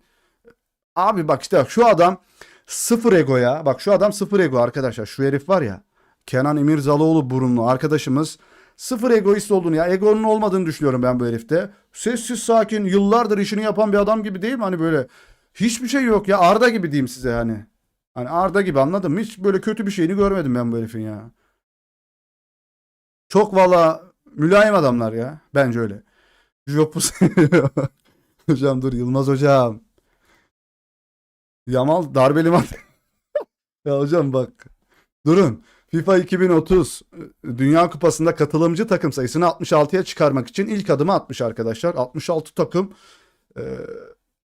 abi bak işte şu adam sıfır ego ya. Bak şu adam sıfır ego arkadaşlar. Şu herif var ya. Kenan İmirzalıoğlu burunlu arkadaşımız sıfır egoist olduğunu, ya egonun olmadığını düşünüyorum ben bu herifte. Sessiz sakin, yıllardır işini yapan bir adam gibi değil mi? Hani böyle hiçbir şey yok ya. Arda gibi diyeyim size hani. Hani Arda gibi, anladın mı? Hiç böyle kötü bir şeyini görmedim ben bu herifin ya. Çok valla mülayim adamlar ya. Bence öyle. Jopus. Hocam dur, Yılmaz hocam. Yamal darbeli mat. Ya hocam bak. Durun. FIFA 2030 Dünya Kupası'nda katılımcı takım sayısını 66'ya çıkarmak için ilk adımı atmış arkadaşlar. 66 takım.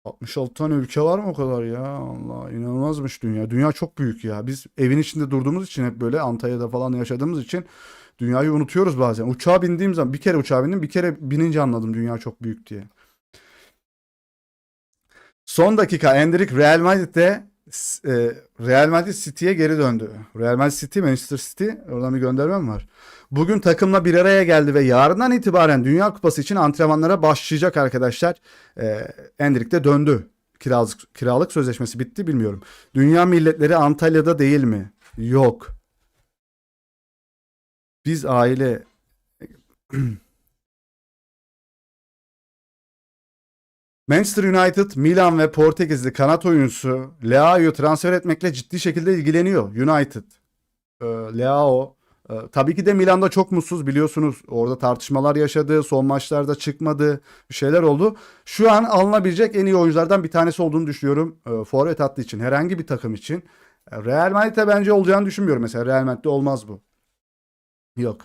66 tane ülke var mı o kadar ya? Allah inanılmazmış dünya. Dünya çok büyük ya. Biz evin içinde durduğumuz için hep böyle Antalya'da falan yaşadığımız için dünyayı unutuyoruz bazen. Uçağa bindiğim zaman bir kere uçağa bindim, bir kere binince anladım dünya çok büyük diye. Son dakika Endrick Real Madrid City'ye geri döndü. Real Madrid City, Manchester City. Oradan bir göndermem var. Bugün takımla bir araya geldi ve yarından itibaren Dünya Kupası için antrenmanlara başlayacak arkadaşlar. Endrick de döndü. Kiralık sözleşmesi bitti bilmiyorum. Dünya milletleri Antalya'da değil mi? Yok. Biz aile Manchester United, Milan ve Portekizli kanat oyuncusu Leao'yu transfer etmekle ciddi şekilde ilgileniyor. United. Leao tabii ki de Milan'da çok mutsuz biliyorsunuz. Orada tartışmalar yaşadı. Son maçlarda çıkmadı. Bir şeyler oldu. Şu an alınabilecek en iyi oyunculardan bir tanesi olduğunu düşünüyorum. Forvet hattı için. Herhangi bir takım için. Real Madrid'de bence olacağını düşünmüyorum. Mesela Real Madrid'de olmaz bu. Yok.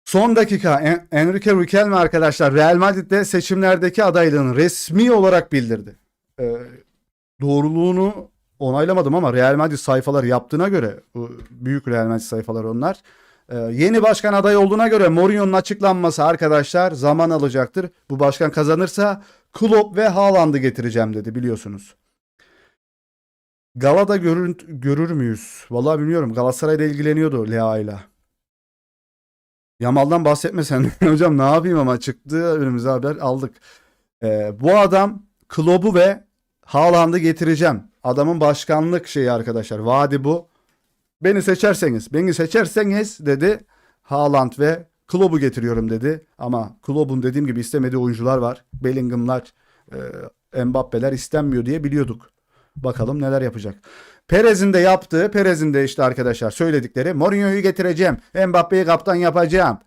Son dakika Enrique Riquelme arkadaşlar Real Madrid'de seçimlerdeki adaylığını resmi olarak bildirdi. Doğruluğunu onaylamadım ama Real Madrid sayfaları yaptığına göre büyük Real Madrid sayfaları onlar. Yeni başkan adayı olduğuna göre Mourinho'nun açıklanması arkadaşlar zaman alacaktır. Bu başkan kazanırsa Klopp ve Haaland'ı getireceğim dedi biliyorsunuz. Galada görür müyüz? Vallahi bilmiyorum. Galatasaray'da ilgileniyordu Leao'yla. Yamal'dan bahsetmesen hocam ne yapayım ama çıktı önümüze haber aldık. Bu adam Klopp'u ve Haaland'ı getireceğim. Adamın başkanlık şeyi arkadaşlar. Vaadi bu. Beni seçerseniz dedi Haaland ve Klopp'u getiriyorum dedi. Ama Klopp'un dediğim gibi istemediği oyuncular var. Bellingham'lar, Mbappe'ler istenmiyor diye biliyorduk. Bakalım neler yapacak. Perez'in de işte arkadaşlar söyledikleri Mourinho'yu getireceğim. Mbappe'yi kaptan yapacağım.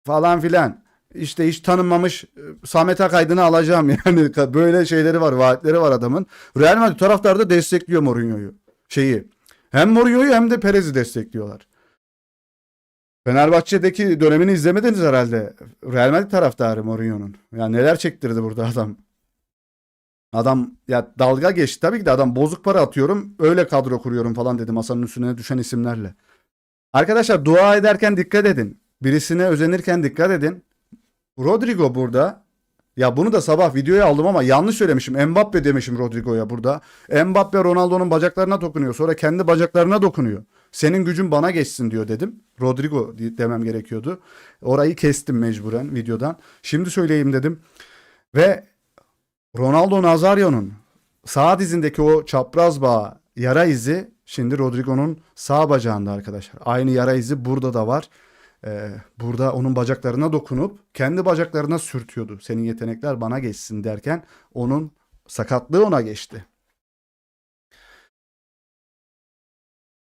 Falan filan. İşte hiç tanınmamış Samet Akaydın'ı alacağım yani böyle şeyleri var, vaatleri var adamın. Real Madrid taraftarı da destekliyor Mourinho'yu. Hem Mourinho'yu hem de Perez'i destekliyorlar. Fenerbahçe'deki dönemini izlemediniz herhalde. Real Madrid taraftarı Mourinho'nun. Ya neler çektirdi burada adam. Adam ya dalga geçti. Tabii ki de adam bozuk para atıyorum. Öyle kadro kuruyorum falan dedi masanın üstüne düşen isimlerle. Arkadaşlar dua ederken dikkat edin. Birisine özenirken dikkat edin. Rodrigo burada. Ya bunu da sabah videoya aldım ama yanlış söylemişim. Mbappe demişim Rodrigo'ya burada. Mbappe Ronaldo'nun bacaklarına dokunuyor. Sonra kendi bacaklarına dokunuyor. Senin gücün bana geçsin diyor dedim. Rodrigo demem gerekiyordu. Orayı kestim mecburen videodan. Şimdi söyleyeyim dedim. Ve Ronaldo Nazario'nun sağ dizindeki o çapraz bağ yara izi şimdi Rodrigo'nun sağ bacağında arkadaşlar. Aynı yara izi burada da var. Burada onun bacaklarına dokunup kendi bacaklarına sürtüyordu. Senin yetenekler bana geçsin derken onun sakatlığı ona geçti.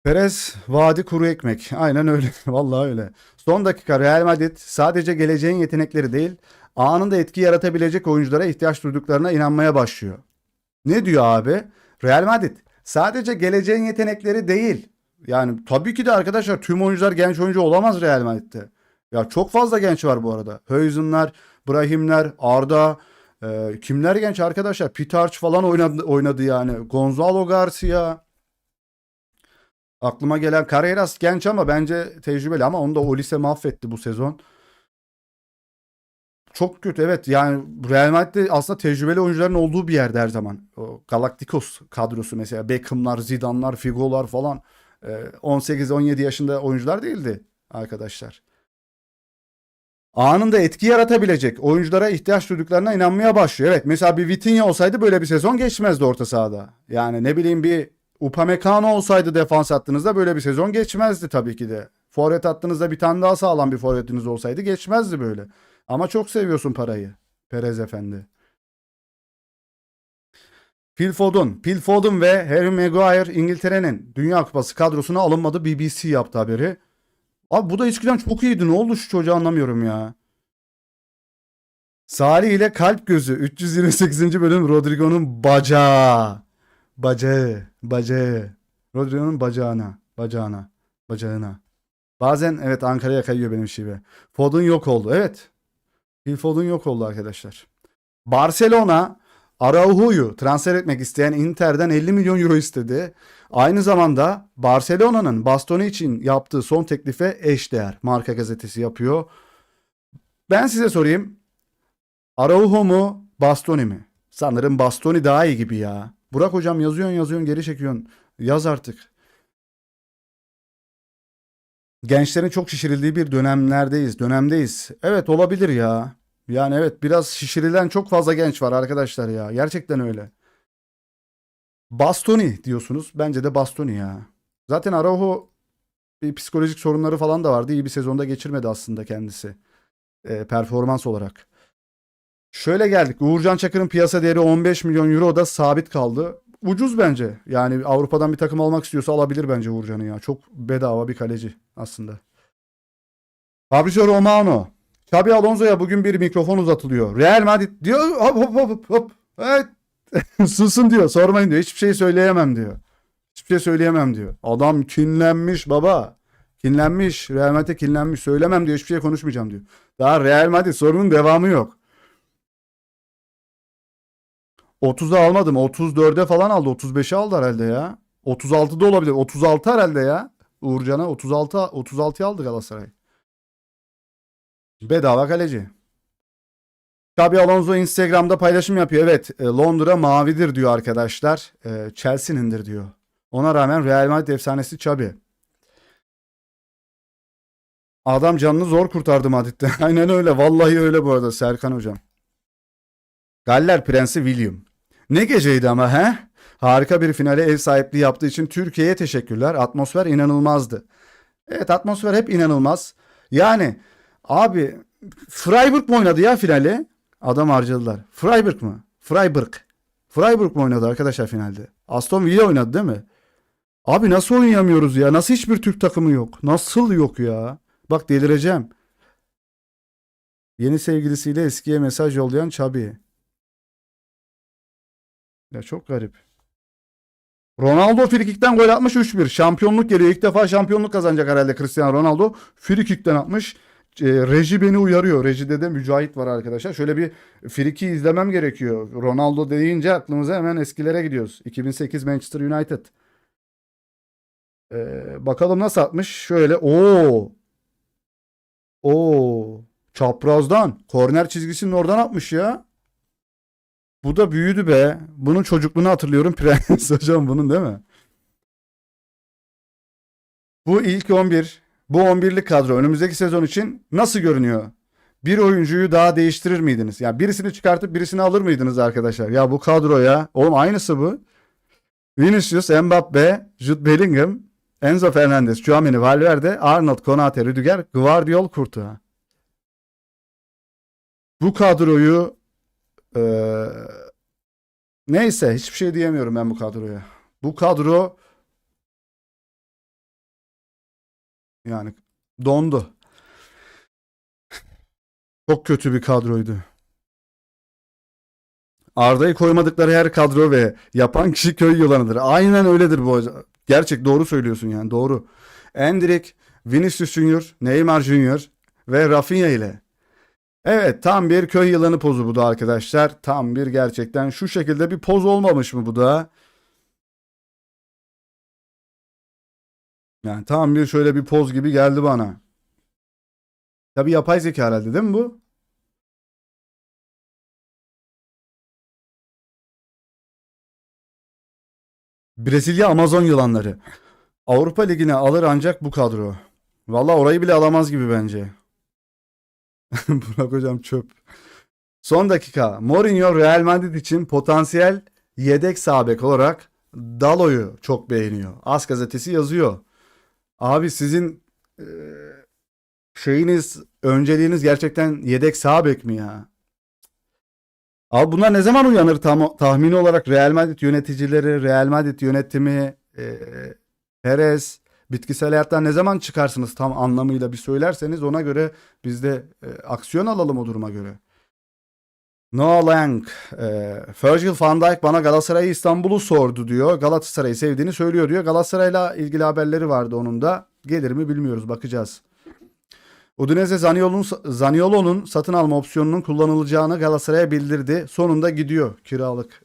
Perez vaadi kuru ekmek. Aynen öyle. Vallahi öyle. Son dakika Real Madrid sadece geleceğin yetenekleri değil, anında etki yaratabilecek oyunculara ihtiyaç duyduklarına inanmaya başlıyor. Ne diyor abi? Real Madrid sadece geleceğin yetenekleri değil. Yani tabii ki de arkadaşlar tüm oyuncular genç oyuncu olamaz Real Madrid'de. Ya çok fazla genç var bu arada. Höyzenler, Brahimler, Arda, kimler genç arkadaşlar? Pitarch falan oynadı yani. Gonzalo Garcia. Aklıma gelen Carreras genç ama bence tecrübeli ama onu da Olise mahvetti bu sezon. Çok kötü evet yani Real Madrid'de aslında tecrübeli oyuncuların olduğu bir yerde her zaman. O Galacticos kadrosu mesela Beckham'lar, Zidane'lar, Figo'lar falan 18-17 yaşında oyuncular değildi arkadaşlar. Anında etki yaratabilecek oyunculara ihtiyaç duyduklarına inanmaya başlıyor. Evet mesela bir Vitinha olsaydı böyle bir sezon geçmezdi orta sahada. Yani ne bileyim bir Upamecano olsaydı defans hattınızda böyle bir sezon geçmezdi tabii ki de. Forvet hattınızda bir tane daha sağlam bir forvetiniz olsaydı geçmezdi böyle. Ama çok seviyorsun parayı. Perez efendi. Phil Foden ve Harry Maguire İngiltere'nin Dünya Kupası kadrosuna alınmadı. BBC yaptı haberi. Abi bu da eskiden çok iyiydi. Ne oldu şu çocuğu anlamıyorum ya. Salih ile Kalp Gözü 328. bölüm Rodrigo'nun bacağı. Bacağı. Rodrigo'nun bacağına. Bazen evet Ankara'ya kayıyor benim şive. Foden yok oldu. Evet. Phil Foden yok oldu arkadaşlar. Barcelona Araujo'yu transfer etmek isteyen Inter'den 50 milyon euro istedi. Aynı zamanda Barcelona'nın Bastoni için yaptığı son teklife eşdeğer. Marca gazetesi yapıyor. Ben size sorayım. Araujo mu Bastoni mi? Sanırım Bastoni daha iyi gibi ya. Burak hocam yazıyorsun geri çekiyorsun. Yaz artık. Gençlerin çok şişirildiği bir dönemdeyiz. Evet olabilir ya. Yani evet biraz şişirilen çok fazla genç var arkadaşlar ya. Gerçekten öyle. Bastoni diyorsunuz. Bence de Bastoni ya. Zaten Araujo bir psikolojik sorunları falan da vardı. İyi bir sezonda geçirmedi aslında kendisi. Performans olarak. Şöyle geldik. Uğurcan Çakır'ın piyasa değeri 15 milyon euro da sabit kaldı. Ucuz bence. Yani Avrupa'dan bir takım almak istiyorsa alabilir bence Uğurcan'ı ya. Çok bedava bir kaleci aslında. Fabrizio Romano. Xabi Alonso'ya bugün bir mikrofon uzatılıyor. Real Madrid diyor. Hop hop hop hop. Evet. Susun diyor. Sormayın diyor. Hiçbir şey söyleyemem diyor. Hiçbir şey söyleyemem diyor. Adam kinlenmiş baba. Kinlenmiş. Real Madrid'e kinlenmiş. Söylemem diyor. Hiçbir şey konuşmayacağım diyor. Daha Real Madrid sorunun devamı yok. 30'da almadım. 34'e falan aldı. 35'e aldı herhalde ya. 36'da olabilir. 36 herhalde ya. Uğurcan'a 36'ya aldı Galatasaray. Bedava kaleci. Xabi Alonso Instagram'da paylaşım yapıyor. Evet, Londra mavidir diyor arkadaşlar. Chelsea'nindir diyor. Ona rağmen Real Madrid efsanesi Xabi. Adam canını zor kurtardı Madrid'den. Aynen öyle. Vallahi öyle bu arada Serkan hocam. Galler Prensi William. Ne geceydi ama he? Harika bir finale ev sahipliği yaptığı için Türkiye'ye teşekkürler. Atmosfer inanılmazdı. Evet atmosfer hep inanılmaz. Yani abi Freiburg mu oynadı ya finali? Adam harcadılar. Freiburg mu? Freiburg. Freiburg mu oynadı arkadaşlar finalde? Aston Villa oynadı değil mi? Abi nasıl oynayamıyoruz ya? Nasıl hiçbir Türk takımı yok? Nasıl yok ya? Bak delireceğim. Yeni sevgilisiyle eskiye mesaj yollayan Xabi. Ya çok garip. Ronaldo frikikten gol atmış 3-1. Şampiyonluk geliyor. İlk defa şampiyonluk kazanacak herhalde Cristiano Ronaldo. Frikikten atmış. Reji beni uyarıyor. Reji'de de Mücahit var arkadaşlar. Şöyle bir friki izlemem gerekiyor. Ronaldo deyince aklımıza hemen eskilere gidiyoruz. 2008 Manchester United. Bakalım nasıl atmış. Şöyle o çaprazdan korner çizgisinin oradan atmış ya. Bu da büyüdü be. Bunun çocukluğunu hatırlıyorum. Prens hocam bunun değil mi? Bu ilk 11, bu 11'lik kadro önümüzdeki sezon için nasıl görünüyor? Bir oyuncuyu daha değiştirir miydiniz? Yani birisini çıkartıp birisini alır mıydınız arkadaşlar? Ya bu kadroya, oğlum aynısı bu. Vinicius, Mbappe, Jude Bellingham, Enzo Fernandez, Tchouaméni, Valverde, Arnold, Konate, Rüdiger, Gvardiol, Courtois. Bu kadroyu eee, neyse hiçbir şey diyemiyorum ben bu kadroya. Bu kadro yani dondu. Çok kötü bir kadroydu. Arda'yı koymadıkları her kadro ve yapan kişi köy yılanıdır. Aynen öyledir bu hocam. Gerçek doğru söylüyorsun yani doğru. Endrick, Vinicius Junior, Neymar Junior ve Rafinha ile. Evet tam bir köy yılanı pozu bu da arkadaşlar. Tam bir gerçekten şu şekilde bir poz olmamış mı bu da? Yani tam bir şöyle bir poz gibi geldi bana. Tabii yapay zeka herhalde değil mi bu? Brezilya Amazon yılanları. Avrupa Ligi'ne alır ancak bu kadro. Valla orayı bile alamaz gibi bence. Burak hocam çöp. Son dakika. Mourinho Real Madrid için potansiyel yedek sağ bek olarak Dalo'yu çok beğeniyor. AS gazetesi yazıyor. Abi sizin önceliğiniz gerçekten yedek sağ bek mi ya? Abi bunlar ne zaman uyanır tahmini olarak Real Madrid yöneticileri, Real Madrid yönetimi, Perez, bitkisel hayattan ne zaman çıkarsınız tam anlamıyla bir söylerseniz ona göre biz de aksiyon alalım o duruma göre. Noah Lang, Virgil van Dijk bana Galatasaray'ı İstanbul'u sordu diyor. Galatasaray'ı sevdiğini söylüyor diyor. Galatasaray'la ilgili haberleri vardı onun da. Gelir mi bilmiyoruz bakacağız. Udinese Zaniolo'nun satın alma opsiyonunun kullanılacağını Galatasaray'a bildirdi. Sonunda gidiyor kiralık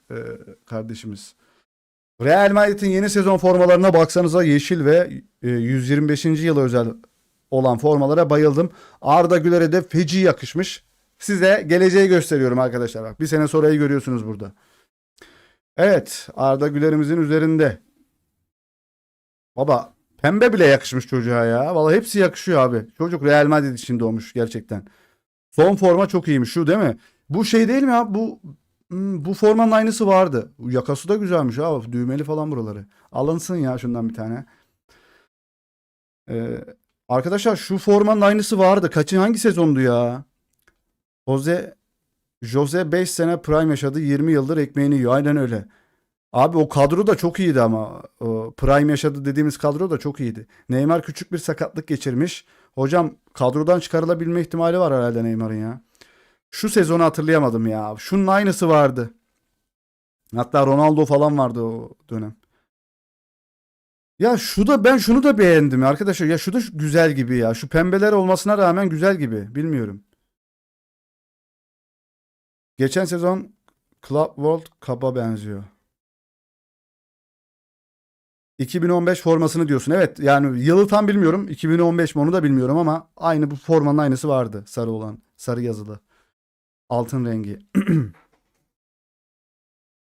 kardeşimiz. Real Madrid'in yeni sezon formalarına baksanıza yeşil ve 125. yıla özel olan formalara bayıldım. Arda Güler'e de feci yakışmış. Size geleceği gösteriyorum arkadaşlar. Bak bir sene sonrayı görüyorsunuz burada. Evet, Arda Güler'imizin üzerinde. Baba pembe bile yakışmış çocuğa ya. Vallahi hepsi yakışıyor abi. Çocuk Real Madrid için doğmuş gerçekten. Son forma çok iyiymiş şu değil mi? Bu şey değil mi ya? Bu formanın aynısı vardı. Yakası da güzelmiş abi. Düğmeli falan buraları. Alınsın ya şundan bir tane. Ee, Arkadaşlar şu formanın aynısı vardı. Hangi sezondu ya? Jose 5 sene prime yaşadı. 20 yıldır ekmeğini yiyor. Aynen öyle. Abi o kadro da çok iyiydi ama. O prime yaşadı dediğimiz kadro da çok iyiydi. Neymar küçük bir sakatlık geçirmiş. Hocam kadrodan çıkarılabilme ihtimali var herhalde Neymar'ın ya. Şu sezonu hatırlayamadım ya. Şunun aynısı vardı. Hatta Ronaldo falan vardı o dönem. Ya ben şunu da beğendim arkadaşlar. Ya şu da güzel gibi ya. Şu pembeler olmasına rağmen güzel gibi. Bilmiyorum. Geçen sezon Club World Cup'a benziyor. 2015 formasını diyorsun. Evet yani yılı tam bilmiyorum. 2015 mi onu da bilmiyorum ama aynı bu formanın aynısı vardı. Sarı olan. Sarı yazılı. Altın rengi.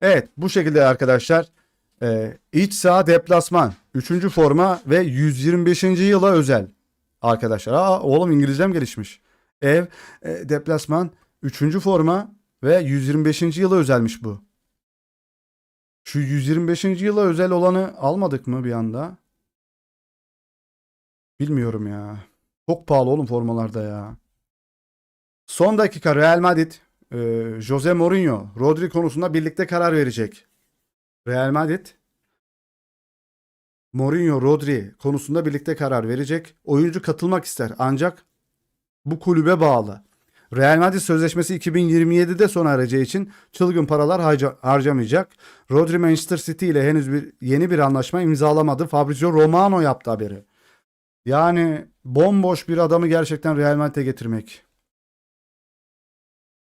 Evet bu şekilde arkadaşlar. İç saha deplasman. 3. forma ve 125. yıla özel. Arkadaşlar. Oğlum İngilizcem gelişmiş. Ev, deplasman, 3. forma ve 125. yıla özelmiş bu. Şu 125. yıla özel olanı almadık mı bir anda? Bilmiyorum ya. Çok pahalı oğlum formalarda ya. Son dakika Real Madrid, Jose Mourinho, Rodri konusunda birlikte karar verecek. Real Madrid, Mourinho, Rodri konusunda birlikte karar verecek. Oyuncu katılmak ister ancak bu kulübe bağlı. Real Madrid sözleşmesi 2027'de sona ereceği için çılgın paralar harcamayacak. Rodri Manchester City ile henüz yeni bir anlaşma imzalamadı. Fabrizio Romano yaptı haberi. Yani bomboş bir adamı gerçekten Real Madrid'e getirmek.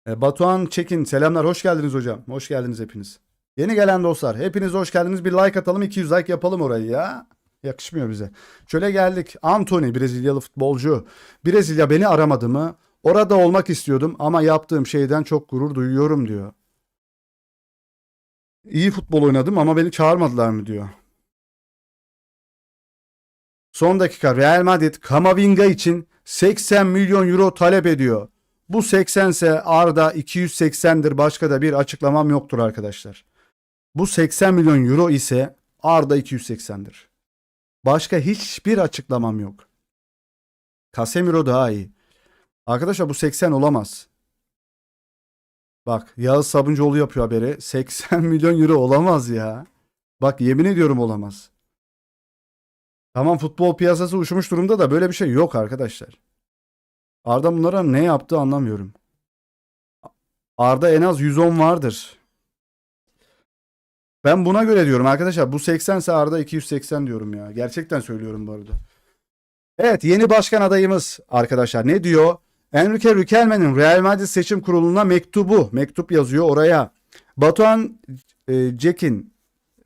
Batuhan Çekin selamlar, hoş geldiniz hocam. Hoş geldiniz hepiniz. Yeni gelen dostlar hepiniz hoş geldiniz. Bir like atalım, 200 like yapalım orayı ya. Yakışmıyor bize. Şöyle geldik. Anthony, Brezilyalı futbolcu. Brezilya beni aramadı mı? Orada olmak istiyordum ama yaptığım şeyden çok gurur duyuyorum diyor. İyi futbol oynadım ama beni çağırmadılar mı diyor. Son dakika Real Madrid Camavinga için 80 milyon euro talep ediyor. Bu 80 ise Arda 280'dir, başka da bir açıklamam yoktur arkadaşlar. Bu 80 milyon euro ise Arda 280'dir. Başka hiçbir açıklamam yok. Casemiro daha iyi. Arkadaşlar bu 80 olamaz. Bak Yağız Sabuncuoğlu yapıyor haberi. 80 milyon euro olamaz ya. Bak yemin ediyorum olamaz. Tamam futbol piyasası uçmuş durumda da böyle bir şey yok arkadaşlar. Arda bunlara ne yaptı anlamıyorum. Arda en az 110 vardır. Ben buna göre diyorum arkadaşlar. Bu 80 ise Arda 280 diyorum ya. Gerçekten söylüyorum bu arada. Evet yeni başkan adayımız arkadaşlar ne diyor? Enrique Riquelme'nin Real Madrid seçim kuruluna mektup yazıyor oraya. Batuhan Cekin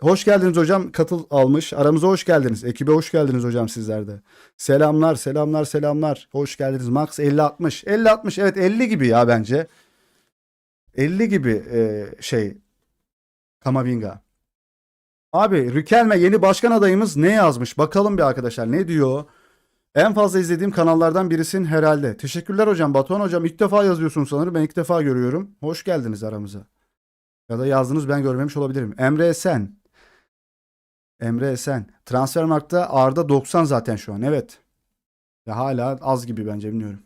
hoş geldiniz hocam, katıl almış. Aramıza hoş geldiniz. Ekibe hoş geldiniz hocam sizler de. Selamlar selamlar selamlar. Hoş geldiniz. Max 50-60. 50-60 evet 50 gibi ya bence. 50 gibi Camavinga. Abi Riquelme yeni başkan adayımız ne yazmış? Bakalım bir arkadaşlar ne diyor? En fazla izlediğim kanallardan birisin herhalde. Teşekkürler hocam. Batuhan hocam ilk defa yazıyorsun sanırım. Ben ilk defa görüyorum. Hoş geldiniz aramıza. Ya da yazdınız ben görmemiş olabilirim. Emre Esen. Emre Esen. Transfermarkt'ta Arda 90 zaten şu an. Evet. Ya hala az gibi bence bilmiyorum.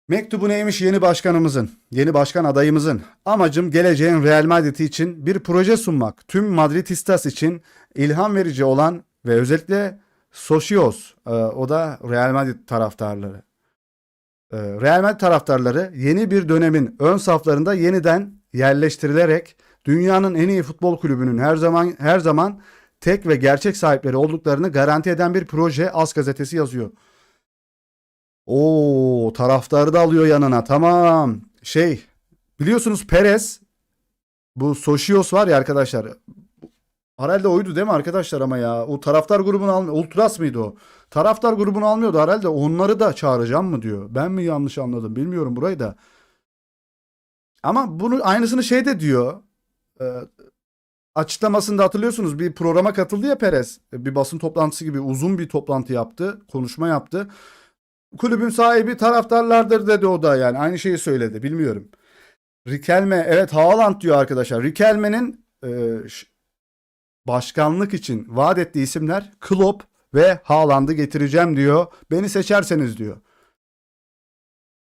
Mektubu neymiş yeni başkanımızın, yeni başkan adayımızın? Amacım geleceğin Real Madrid için bir proje sunmak. Tüm Madridistas için ilham verici olan ve özellikle Socios, o da Real Madrid taraftarları. Real Madrid taraftarları yeni bir dönemin ön saflarında yeniden yerleştirilerek dünyanın en iyi futbol kulübünün her zaman tek ve gerçek sahipleri olduklarını garanti eden bir proje, AS gazetesi yazıyor. Oo, taraftarı da alıyor yanına. Tamam. Biliyorsunuz Perez, bu Soşios var ya arkadaşlar. Herhalde oydu değil mi arkadaşlar ama ya. O taraftar grubunu almıyor. Ultras mıydı o? Taraftar grubunu almıyordu herhalde. Onları da çağıracağım mı diyor. Ben mi yanlış anladım bilmiyorum burayı da. Ama bunu aynısını de diyor. Ee, Açıklamasında hatırlıyorsunuz, bir programa katıldı ya Perez. Bir basın toplantısı gibi uzun bir toplantı yaptı. Konuşma yaptı. Kulübün sahibi taraftarlardır dedi o da, yani aynı şeyi söyledi. Bilmiyorum. Riquelme, evet, Haaland diyor arkadaşlar. Riquelme'nin başkanlık için vaat ettiği isimler Klopp ve Haaland'ı getireceğim diyor. Beni seçerseniz diyor.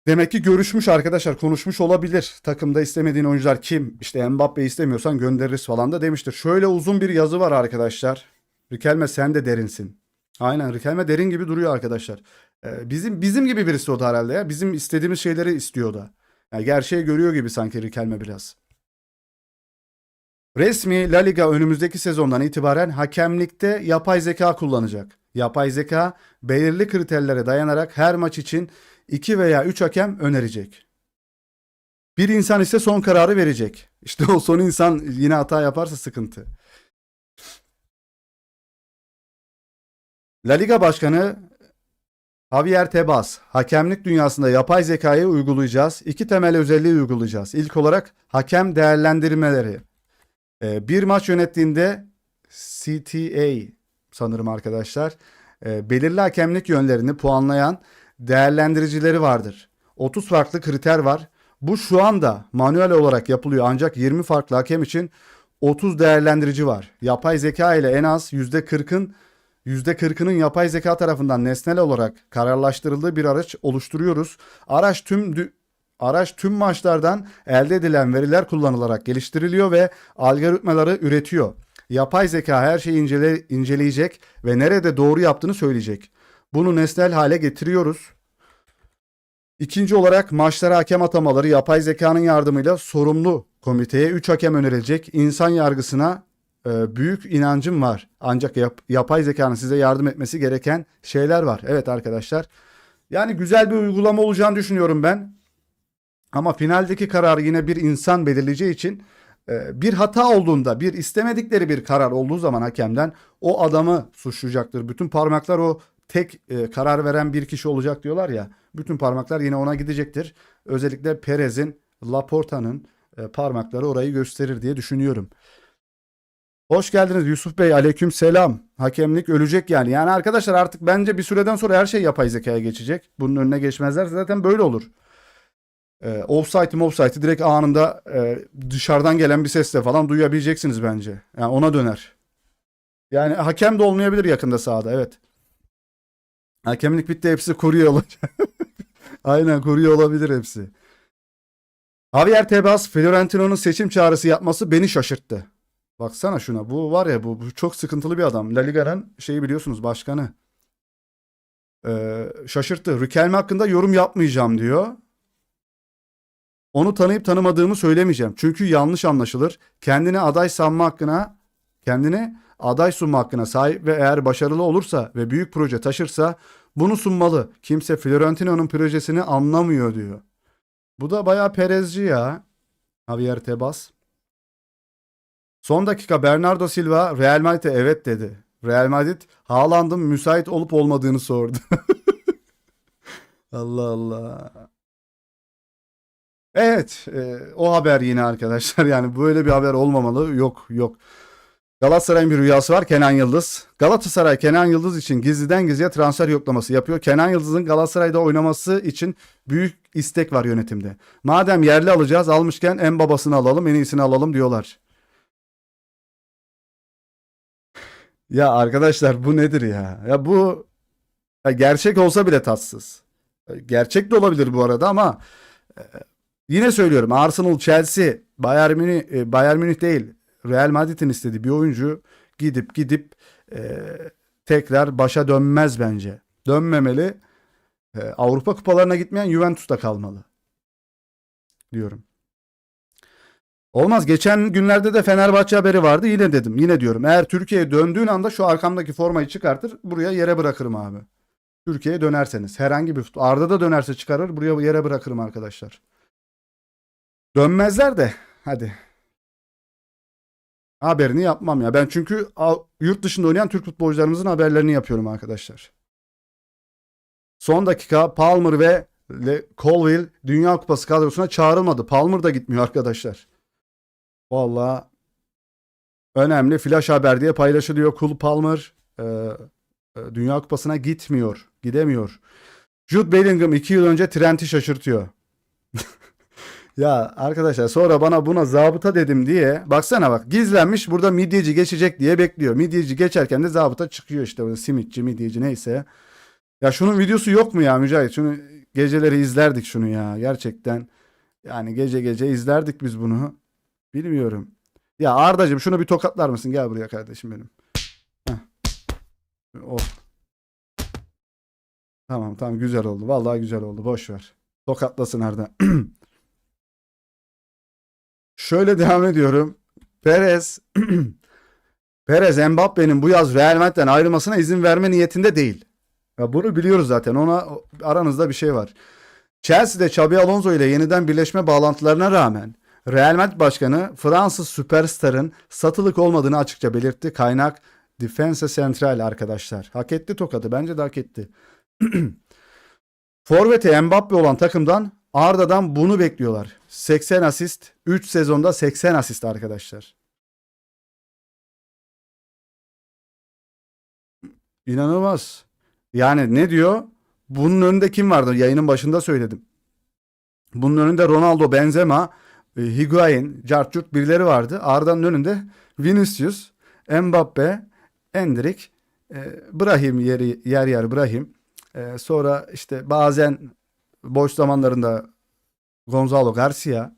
Demek ki görüşmüş arkadaşlar, konuşmuş olabilir. Takımda istemediğin oyuncular kim? İşte Mbappe'yi istemiyorsan göndeririz falan da demiştir. Şöyle uzun bir yazı var arkadaşlar. Riquelme sen de derinsin. Aynen, Riquelme derin gibi duruyor arkadaşlar. Bizim gibi birisi o da herhalde ya. Bizim istediğimiz şeyleri istiyor da. Yani gerçeği görüyor gibi sanki Riquelme biraz. Resmi La Liga önümüzdeki sezondan itibaren hakemlikte yapay zeka kullanacak. Yapay zeka belirli kriterlere dayanarak her maç için 2 veya 3 hakem önerecek. Bir insan ise son kararı verecek. İşte o son insan yine hata yaparsa sıkıntı. La Liga Başkanı Javier Tebas, hakemlik dünyasında yapay zekayı uygulayacağız. 2 temel özelliği uygulayacağız. İlk olarak hakem değerlendirmeleri. Bir maç yönettiğinde CTA sanırım arkadaşlar, belirli hakemlik yönlerini puanlayan değerlendiricileri vardır. 30 farklı kriter var. Bu şu anda manuel olarak yapılıyor, ancak 20 farklı hakem için 30 değerlendirici var. Yapay zeka ile en az %40'ının yapay zeka tarafından nesnel olarak kararlaştırıldığı bir araç oluşturuyoruz. Araç tüm maçlardan elde edilen veriler kullanılarak geliştiriliyor ve algoritmaları üretiyor. Yapay zeka her şeyi inceleyecek ve nerede doğru yaptığını söyleyecek. Bunu nesnel hale getiriyoruz. İkinci olarak maçlara hakem atamaları yapay zekanın yardımıyla sorumlu komiteye 3 hakem önerilecek. İnsan yargısına büyük inancım var. Ancak yapay zekanın size yardım etmesi gereken şeyler var. Evet arkadaşlar. Yani güzel bir uygulama olacağını düşünüyorum ben. Ama finaldeki kararı yine bir insan belirleyeceği için bir hata olduğunda, bir istemedikleri bir karar olduğu zaman hakemden o adamı suçlayacaktır. Bütün parmaklar o tek karar veren bir kişi olacak diyorlar ya. Bütün parmaklar yine ona gidecektir. Özellikle Perez'in, Laporta'nın parmakları orayı gösterir diye düşünüyorum. Hoş geldiniz Yusuf Bey. Aleyküm selam. Hakemlik ölecek yani. Yani arkadaşlar artık bence bir süreden sonra her şey yapay zekaya geçecek. Bunun önüne geçmezlerse zaten böyle olur. Offside'ı direkt anında dışarıdan gelen bir sesle falan duyabileceksiniz bence. Yani ona döner. Yani hakem de olmayabilir yakında sahada, evet. Hakemlik bitti, hepsi kuruyor olacak. Aynen, kuruyor olabilir hepsi. Javier Tebas, Fiorentino'nun seçim çağrısı yapması beni şaşırttı. Baksana şuna, bu var ya, bu çok sıkıntılı bir adam. La Liga'nın biliyorsunuz, başkanı. Şaşırttı. Riquelme hakkında yorum yapmayacağım diyor. Onu tanıyıp tanımadığımı söylemeyeceğim. Çünkü yanlış anlaşılır. Kendini aday sunma hakkına sahip ve eğer başarılı olursa ve büyük proje taşırsa bunu sunmalı. Kimse Fiorentino'nun projesini anlamıyor diyor. Bu da bayağı Perezci ya. Javier Tebas. Son dakika Bernardo Silva Real Madrid'e evet dedi. Real Madrid Haaland'ın müsait olup olmadığını sordu. Allah Allah. Evet, o haber yine arkadaşlar. Yani böyle bir haber olmamalı. Yok yok. Galatasaray'ın bir rüyası var, Kenan Yıldız. Galatasaray Kenan Yıldız için gizliden gizliye transfer yoklaması yapıyor. Kenan Yıldız'ın Galatasaray'da oynaması için büyük istek var yönetimde. Madem yerli alacağız, almışken en babasını alalım, en iyisini alalım diyorlar. Ya arkadaşlar, bu nedir ya? Ya gerçek olsa bile tatsız. Gerçek de olabilir bu arada ama e, yine söylüyorum, Arsenal, Chelsea, Bayern Münih değil, Real Madrid'in istediği bir oyuncu gidip tekrar başa dönmez bence. Dönmemeli. Avrupa kupalarına gitmeyen Juventus'ta kalmalı diyorum. Olmaz. Geçen günlerde de Fenerbahçe haberi vardı. Yine dedim. Yine diyorum. Eğer Türkiye'ye döndüğün anda şu arkamdaki formayı çıkartır, buraya yere bırakırım abi. Türkiye'ye dönerseniz. Herhangi bir Arda da dönerse çıkarır. Buraya yere bırakırım arkadaşlar. Dönmezler de. Hadi. Haberini yapmam ya. Ben çünkü yurt dışında oynayan Türk futbolcularımızın haberlerini yapıyorum arkadaşlar. Son dakika Palmer ve Colville Dünya Kupası kadrosuna çağrılmadı. Palmer da gitmiyor arkadaşlar. Vallahi önemli flash haber diye paylaşılıyor. Cole Palmer Dünya Kupası'na gitmiyor. Gidemiyor. Jude Bellingham 2 yıl önce Trent'i şaşırtıyor. Ya arkadaşlar sonra buna zabıta dedim diye baksana bak gizlenmiş burada midyeci geçecek diye bekliyor. Midyeci geçerken de zabıta çıkıyor işte böyle simitçi midyeci neyse. Ya şunun videosu yok mu ya Mücahit? Şunu geceleri izlerdik şunu ya gerçekten. Yani gece gece izlerdik biz bunu. Bilmiyorum. Ya Ardacığım şunu bir tokatlar mısın? Gel buraya kardeşim benim. Heh. Oh. Tamam güzel oldu. Vallahi güzel oldu. Boş ver. Tokatlasın Arda. Şöyle devam ediyorum. Perez Perez Mbappe'nin bu yaz Real Madrid'den ayrılmasına izin verme niyetinde değil. Ya bunu biliyoruz zaten. Ona aranızda bir şey var. Chelsea'de Xabi Alonso ile yeniden birleşme bağlantılarına rağmen Real Madrid Başkanı Fransız süperstarın satılık olmadığını açıkça belirtti. Kaynak Defensa Central arkadaşlar. Hak etti tokadı. Bence de hak etti. Forvet'e Mbappe olan takımdan Arda'dan bunu bekliyorlar. 80 asist. 3 sezonda 80 asist arkadaşlar. İnanılmaz. Yani ne diyor? Bunun önünde kim vardı? Yayının başında söyledim. Bunun önünde Ronaldo, Benzema, Higuain, Cartçurt birileri vardı. Arda'nın önünde Vinicius, Mbappe, Endrick, Brahim yer Brahim. Sonra işte bazen boş zamanlarında Gonzalo Garcia.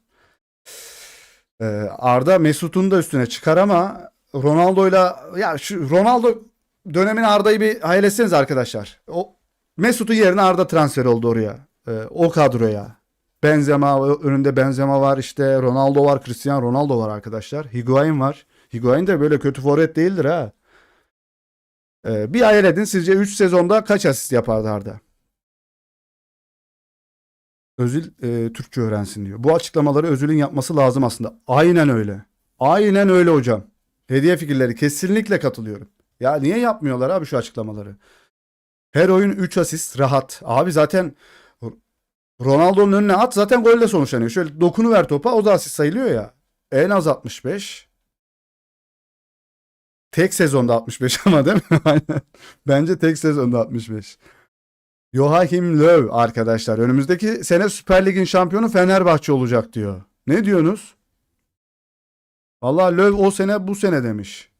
Arda Mesut'un da üstüne çıkar ama Ronaldo'yla ya şu Ronaldo dönemini Arda'yı bir hayal etseniz arkadaşlar. O Mesut'un yerine Arda transfer oldu oraya. O kadroya. Benzema önünde Benzema var işte Ronaldo var, Cristiano Ronaldo var arkadaşlar. Higuain var. Higuain de böyle kötü forvet değildir ha. Bir hayal edin sizce 3 sezonda kaç asist yapardı Arda? Özil Türkçe öğrensin diyor. Bu açıklamaları Özil'in yapması lazım aslında. Aynen öyle. Aynen öyle hocam. Hediye fikirleri kesinlikle katılıyorum. Ya niye yapmıyorlar abi şu açıklamaları? Her oyun 3 asist rahat. Abi zaten Ronaldo'nun önüne at zaten golle sonuçlanıyor. Şöyle dokunuver topa o da asist sayılıyor ya. En az 65. Tek sezonda 65 ama değil mi? Aynen. Bence tek sezonda 65. Joachim Löw arkadaşlar önümüzdeki sene Süper Lig'in şampiyonu Fenerbahçe olacak diyor. Ne diyorsunuz? Vallahi Löw o sene bu sene demiş.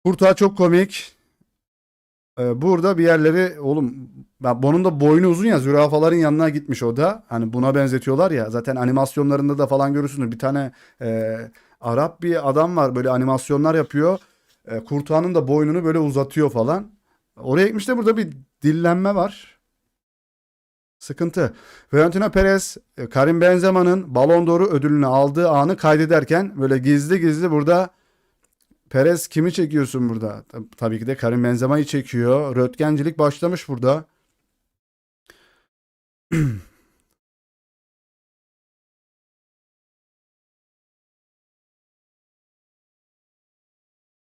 Kurtağı çok komik. Burada bir yerleri oğlum bunun da boynu uzun ya zürafaların yanına gitmiş o da. Hani buna benzetiyorlar ya zaten animasyonlarında da falan görürsünüz. Bir tane Arap bir adam var böyle animasyonlar yapıyor. Kurtağının da boynunu böyle uzatıyor falan. Oraya gitmiş de burada bir dillenme var. Sıkıntı. Florentino Perez, Karim Benzema'nın Ballon d'Or ödülünü aldığı anı kaydederken böyle gizli gizli burada Perez kimi çekiyorsun burada? Tabii ki de Karim Benzema'yı çekiyor. Röntgencilik başlamış burada.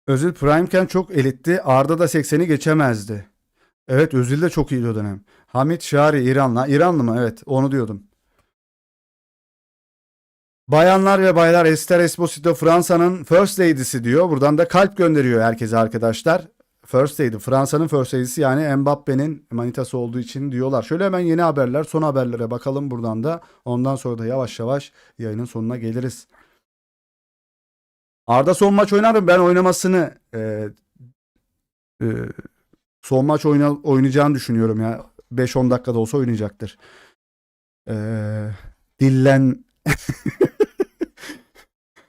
Özil Prime'ken çok elitti. Arda da 80'i geçemezdi. Evet Özil de çok iyiydi o dönem. Hamit Şari İranlı. İranlı mı? Evet onu diyordum. Bayanlar ve baylar Esther Esposito Fransa'nın First Lady'si diyor. Buradan da kalp gönderiyor herkese arkadaşlar. First Lady Fransa'nın First Lady'si yani Mbappe'nin manitası olduğu için diyorlar. Şöyle hemen yeni haberler son haberlere bakalım buradan da. Ondan sonra da yavaş yavaş yayının sonuna geliriz. Arda son maç oynar mı? Ben oynamasını e, son maç oynayacağını düşünüyorum ya. 5-10 dakikada olsa oynayacaktır. Dillen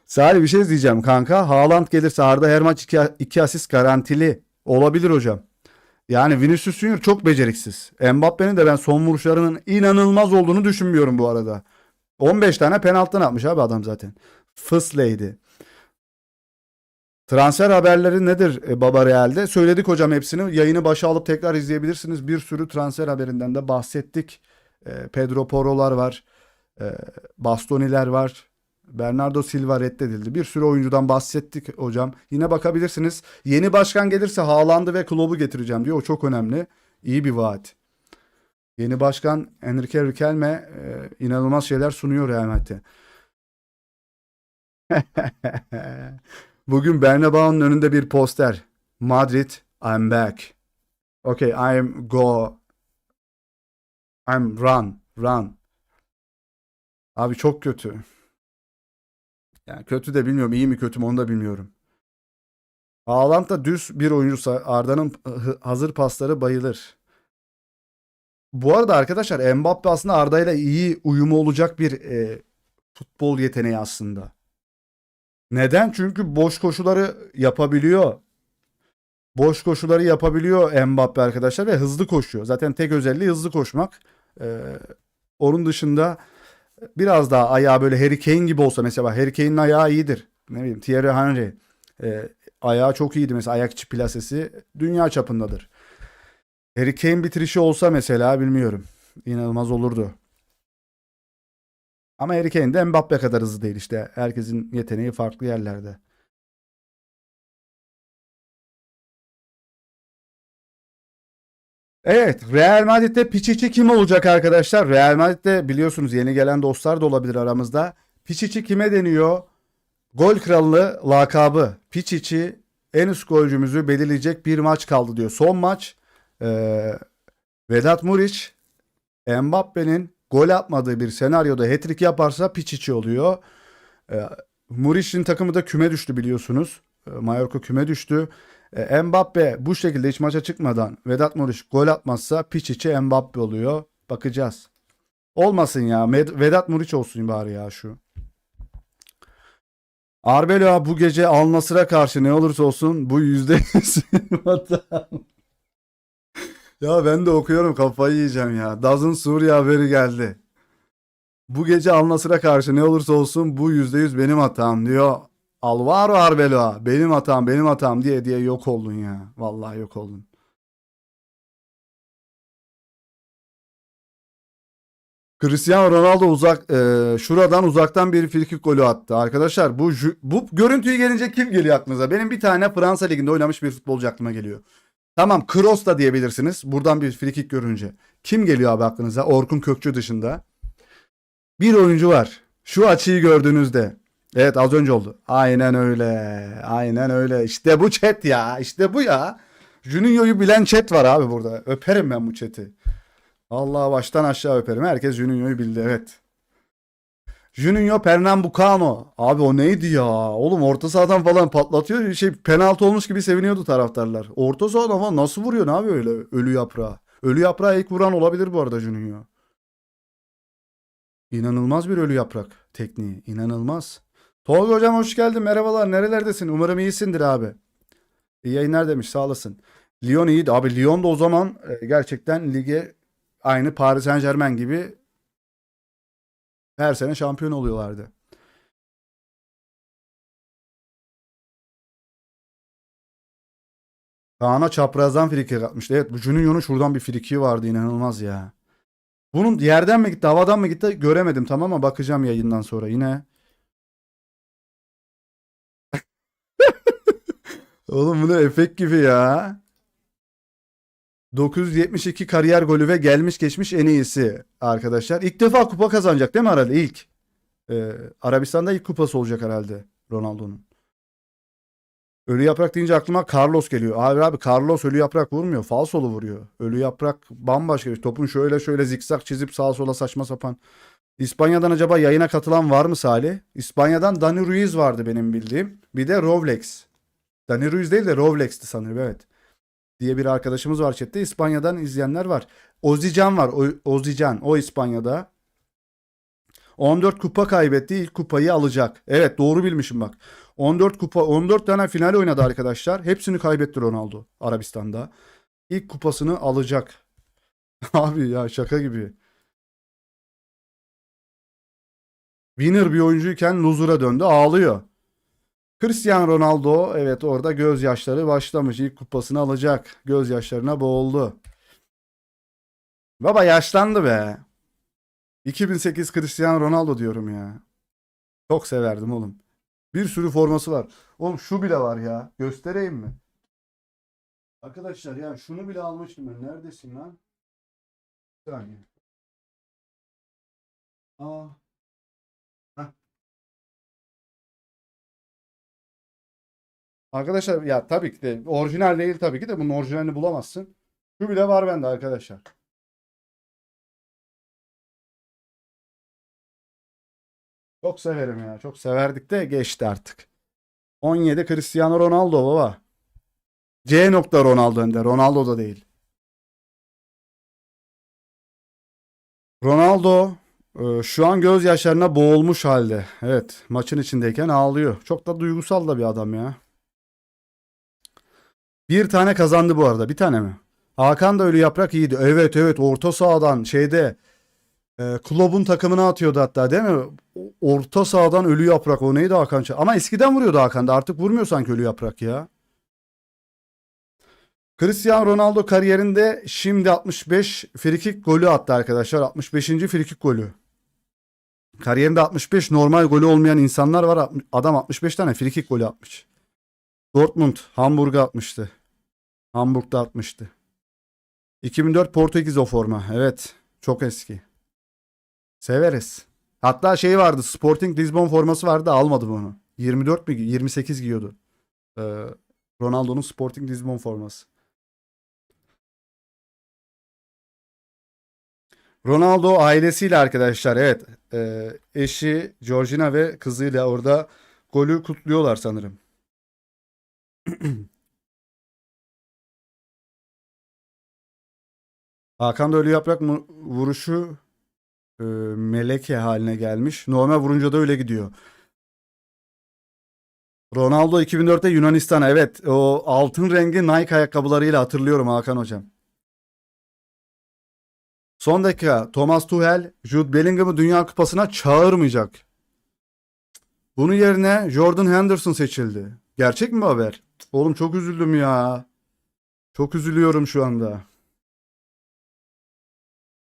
Salih bir şey diyeceğim kanka. Haaland gelirse Arda her maç 2 asist garantili olabilir hocam. Yani Vinicius Junior çok beceriksiz. Mbappe'nin de ben son vuruşlarının inanılmaz olduğunu düşünmüyorum bu arada. 15 tane penaltıdan atmış abi adam zaten. Fısleydi. Transfer haberleri nedir Baba Real'de? Söyledik hocam hepsini. Yayını başa alıp tekrar izleyebilirsiniz. Bir sürü transfer haberinden de bahsettik. Pedro Porro'lar var. Bastoni'ler var. Bernardo Silva reddedildi. Bir sürü oyuncudan bahsettik hocam. Yine bakabilirsiniz. Yeni başkan gelirse Haaland'ı ve Klopp'u getireceğim diyor. O çok önemli. İyi bir vaat. Yeni başkan Enrique Riquelme inanılmaz şeyler sunuyor Real Madrid'e. Bugün Bernabéu'nun önünde bir poster. Madrid, I'm back. Okay, I'm run. Abi çok kötü. Yani kötü de bilmiyorum. İyi mi kötü mü onu da bilmiyorum. Haaland da düz bir oyuncusa Arda'nın hazır pasları bayılır. Bu arada arkadaşlar Mbappe aslında Arda ile iyi uyumu olacak bir futbol yeteneği aslında. Neden? Çünkü boş koşuları yapabiliyor. Boş koşuları yapabiliyor Mbappe arkadaşlar ve hızlı koşuyor. Zaten tek özelliği hızlı koşmak. Onun dışında biraz daha ayağı böyle Harry Kane gibi olsa mesela Harry Kane'in ayağı iyidir. Ne bileyim Thierry Henry ayağı çok iyiydi mesela ayak içi plasesi dünya çapındadır. Harry Kane bitirişi olsa mesela bilmiyorum. İnanılmaz olurdu. Ama Harry Kane de Mbappe kadar hızlı değil işte. Herkesin yeteneği farklı yerlerde. Evet, Real Madrid'de Pichichi kim olacak arkadaşlar? Real Madrid'de biliyorsunuz yeni gelen dostlar da olabilir aramızda. Pichichi kime deniyor? Gol kralı lakabı. Pichichi en üst golcümüzü belirleyecek bir maç kaldı diyor. Son maç Vedat Muriç Mbappe'nin gol atmadığı bir senaryoda hat-trick yaparsa Pichichi oluyor. Muriç'in takımı da küme düştü biliyorsunuz. Mallorca küme düştü. Mbappe bu şekilde hiç maça çıkmadan Vedat Muriç gol atmazsa Pichichi Mbappe oluyor. Bakacağız. Olmasın ya. Vedat Muriç olsun bari ya şu. Arbeloa bu gece Al Nassr'a karşı ne olursa olsun bu %100 hata. Ya ben de okuyorum kafayı yiyeceğim ya. Daz'ın Suriye haberi geldi. Bu gece Al Nassr'a karşı ne olursa olsun bu %100 benim hatam diyor. Alvaro Arbeloa benim hatam diye yok oldun ya. Vallahi yok oldun. Cristiano Ronaldo şuradan uzaktan bir frikik golü attı. Arkadaşlar bu görüntüyü gelince kim geliyor aklınıza? Benim bir tane Fransa Ligi'nde oynamış bir futbolcu aklıma geliyor. Tamam Kroos da diyebilirsiniz. Buradan bir frikik görünce. Kim geliyor abi aklınıza? Orkun Kökçü dışında. Bir oyuncu var. Şu açıyı gördüğünüzde. Evet az önce oldu. Aynen öyle. Aynen öyle. İşte bu chat ya. İşte bu ya. Juninho'yu bilen chat var abi burada. Öperim ben bu chat'i. Allah baştan aşağı öperim. Herkes Juninho'yu bildi evet. Juninho Pernambucano. Abi o neydi ya? Oğlum orta sahadan falan patlatıyor. Penaltı olmuş gibi seviniyordu taraftarlar. Orta sahadan falan nasıl vuruyor? Ne yapıyor öyle ölü yaprağı? Ölü yaprağı ilk vuran olabilir bu arada Juninho. İnanılmaz bir ölü yaprak tekniği. İnanılmaz. Tolga hocam hoş geldin. Merhabalar. Nerelerdesin? Umarım iyisindir abi. İyi yayınlar demiş. Sağ olasın. Lyon iyiydi. Abi Lyon da o zaman gerçekten lige aynı Paris Saint-Germain gibi her sene şampiyon oluyorlardı. Kaan'a çaprazdan frikik atmıştı. Evet bu Juninho'nun şuradan bir friki vardı. İnanılmaz ya. Bunun yerden mi gitti havadan mı gitti göremedim tamam ama bakacağım yayından sonra yine. Oğlum bu ne efekt gibi ya. 972 kariyer golü ve gelmiş geçmiş en iyisi arkadaşlar. İlk defa kupa kazanacak değil mi herhalde ilk? Arabistan'da ilk kupası olacak herhalde Ronaldo'nun. Ölü yaprak deyince aklıma Carlos geliyor. Abi Carlos ölü yaprak vurmuyor. Falsolu vuruyor. Ölü yaprak bambaşka bir topun şöyle zikzak çizip sağa sola saçma sapan. İspanya'dan acaba yayına katılan var mı Salih? İspanya'dan Dani Ruiz vardı benim bildiğim. Bir de Roblex. Dani Ruiz değil de Roblex'ti sanırım evet. Diye bir arkadaşımız var chatte. İspanya'dan izleyenler var. Ozican var. Ozican. O İspanya'da. 14 kupa kaybetti. İlk kupayı alacak. Evet doğru bilmişim bak. 14 kupa 14 tane final oynadı arkadaşlar. Hepsini kaybetti Ronaldo Arabistan'da. İlk kupasını alacak. Abi ya şaka gibi. Winner bir oyuncuyken loser'a döndü. Ağlıyor. Cristiano Ronaldo evet orada gözyaşları başlamış. İlk kupasını alacak. Gözyaşlarına boğuldu. Baba yaşlandı be. 2008 Cristiano Ronaldo diyorum ya. Çok severdim oğlum. Bir sürü forması var. Oğlum şu bile var ya. Göstereyim mi? Arkadaşlar ya şunu bile almıştım ben. Neredesin lan? Bir saniye. Aa. Heh. Arkadaşlar ya tabii ki de orijinal değil tabii ki de bunun orijinalini bulamazsın. Şu bile var bende arkadaşlar. Çok severim ya. Çok severdik de geçti artık. 17 Cristiano Ronaldo baba. C nokta Ronaldo hem de. Ronaldo da değil. Ronaldo şu an gözyaşlarına boğulmuş halde. Evet, maçın içindeyken ağlıyor. Çok da duygusal da bir adam ya. Bir tane kazandı bu arada. Bir tane mi? Hakan da ölü yaprak iyiydi. Evet evet orta sahadan şeyde kulübün takımına atıyordu hatta değil mi? Orta sahadan ölü yaprak o neydi Hakan? Ama eskiden vuruyordu Hakan da artık vurmuyor sanki ölü yaprak ya. Cristiano Ronaldo kariyerinde şimdi 65 frikik golü attı arkadaşlar. 65. frikik golü. Kariyerinde 65 normal golü olmayan insanlar var. Adam 65 tane frikik golü atmış. Dortmund, Hamburg'a atmıştı. Hamburg'da atmıştı. 2004 Portekiz o forma. Evet. Çok eski. Severiz. Hatta şey vardı. Sporting Lisbon forması vardı. Almadım onu. 24 mi? 28 giyiyordu. Ee, Ronaldo'nun Sporting Lisbon forması. Ronaldo ailesiyle arkadaşlar. Evet. Eşi Georgina ve kızıyla orada golü kutluyorlar sanırım. Hakan da ölü yaprak vuruşu meleke haline gelmiş. Normal vurunca da öyle gidiyor. Ronaldo 2004'te Yunanistan'a evet o altın rengi Nike ayakkabılarıyla hatırlıyorum Hakan hocam. Son dakika Thomas Tuchel Jude Bellingham'ı Dünya Kupası'na çağırmayacak. Bunun yerine Jordan Henderson seçildi. Gerçek mi bu haber? Oğlum çok üzüldüm ya. Çok üzülüyorum şu anda.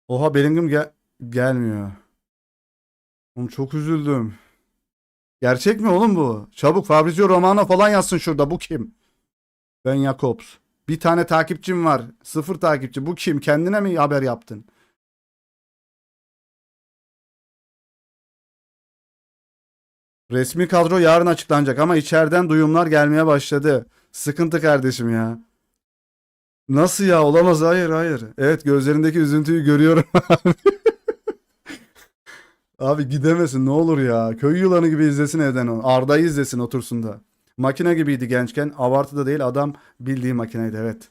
Oha Bellingham gelmiyor. Oğlum çok üzüldüm. Gerçek mi oğlum bu? Çabuk Fabrizio Romano falan yazsın şurada. Bu kim? Ben Jakobs. Bir tane takipçim var. Sıfır takipçi. Bu kim? Kendine mi haber yaptın? Resmi kadro yarın açıklanacak ama içeriden duyumlar gelmeye başladı. Sıkıntı kardeşim ya. Nasıl ya? Olamaz. Hayır hayır. Evet gözlerindeki üzüntüyü görüyorum. Abi gidemesin ne olur ya. Köy yılanı gibi izlesin evden o. Arda'yı izlesin otursun da. Makine gibiydi gençken. Abartı da değil adam bildiği makineydi evet.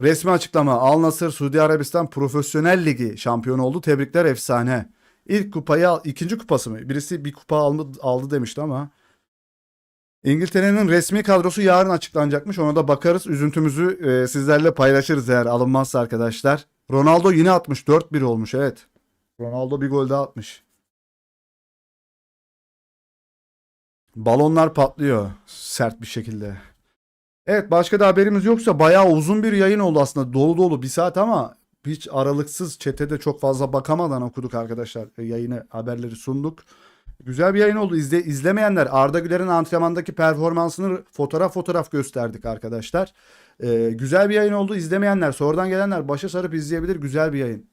Resmi açıklama. Al Nassr Suudi Arabistan Profesyonel Ligi şampiyonu oldu. Tebrikler efsane. İlk kupayı ikinci kupası mı? Birisi bir kupa aldı demişti ama. İngiltere'nin resmi kadrosu yarın açıklanacakmış. Ona da bakarız. Üzüntümüzü sizlerle paylaşırız eğer alınmazsa arkadaşlar. Ronaldo yine atmış. 4-1 olmuş evet. Ronaldo bir gol daha atmış. Balonlar patlıyor sert bir şekilde. Evet başka da haberimiz yoksa bayağı uzun bir yayın oldu aslında. Dolu dolu bir saat ama hiç aralıksız çetede çok fazla bakamadan okuduk arkadaşlar. Yayını haberleri sunduk. Güzel bir yayın oldu. İzlemeyenler Arda Güler'in antrenmandaki performansını fotoğraf gösterdik arkadaşlar. Güzel bir yayın oldu. İzlemeyenler sonradan gelenler başa sarıp izleyebilir. Güzel bir yayın.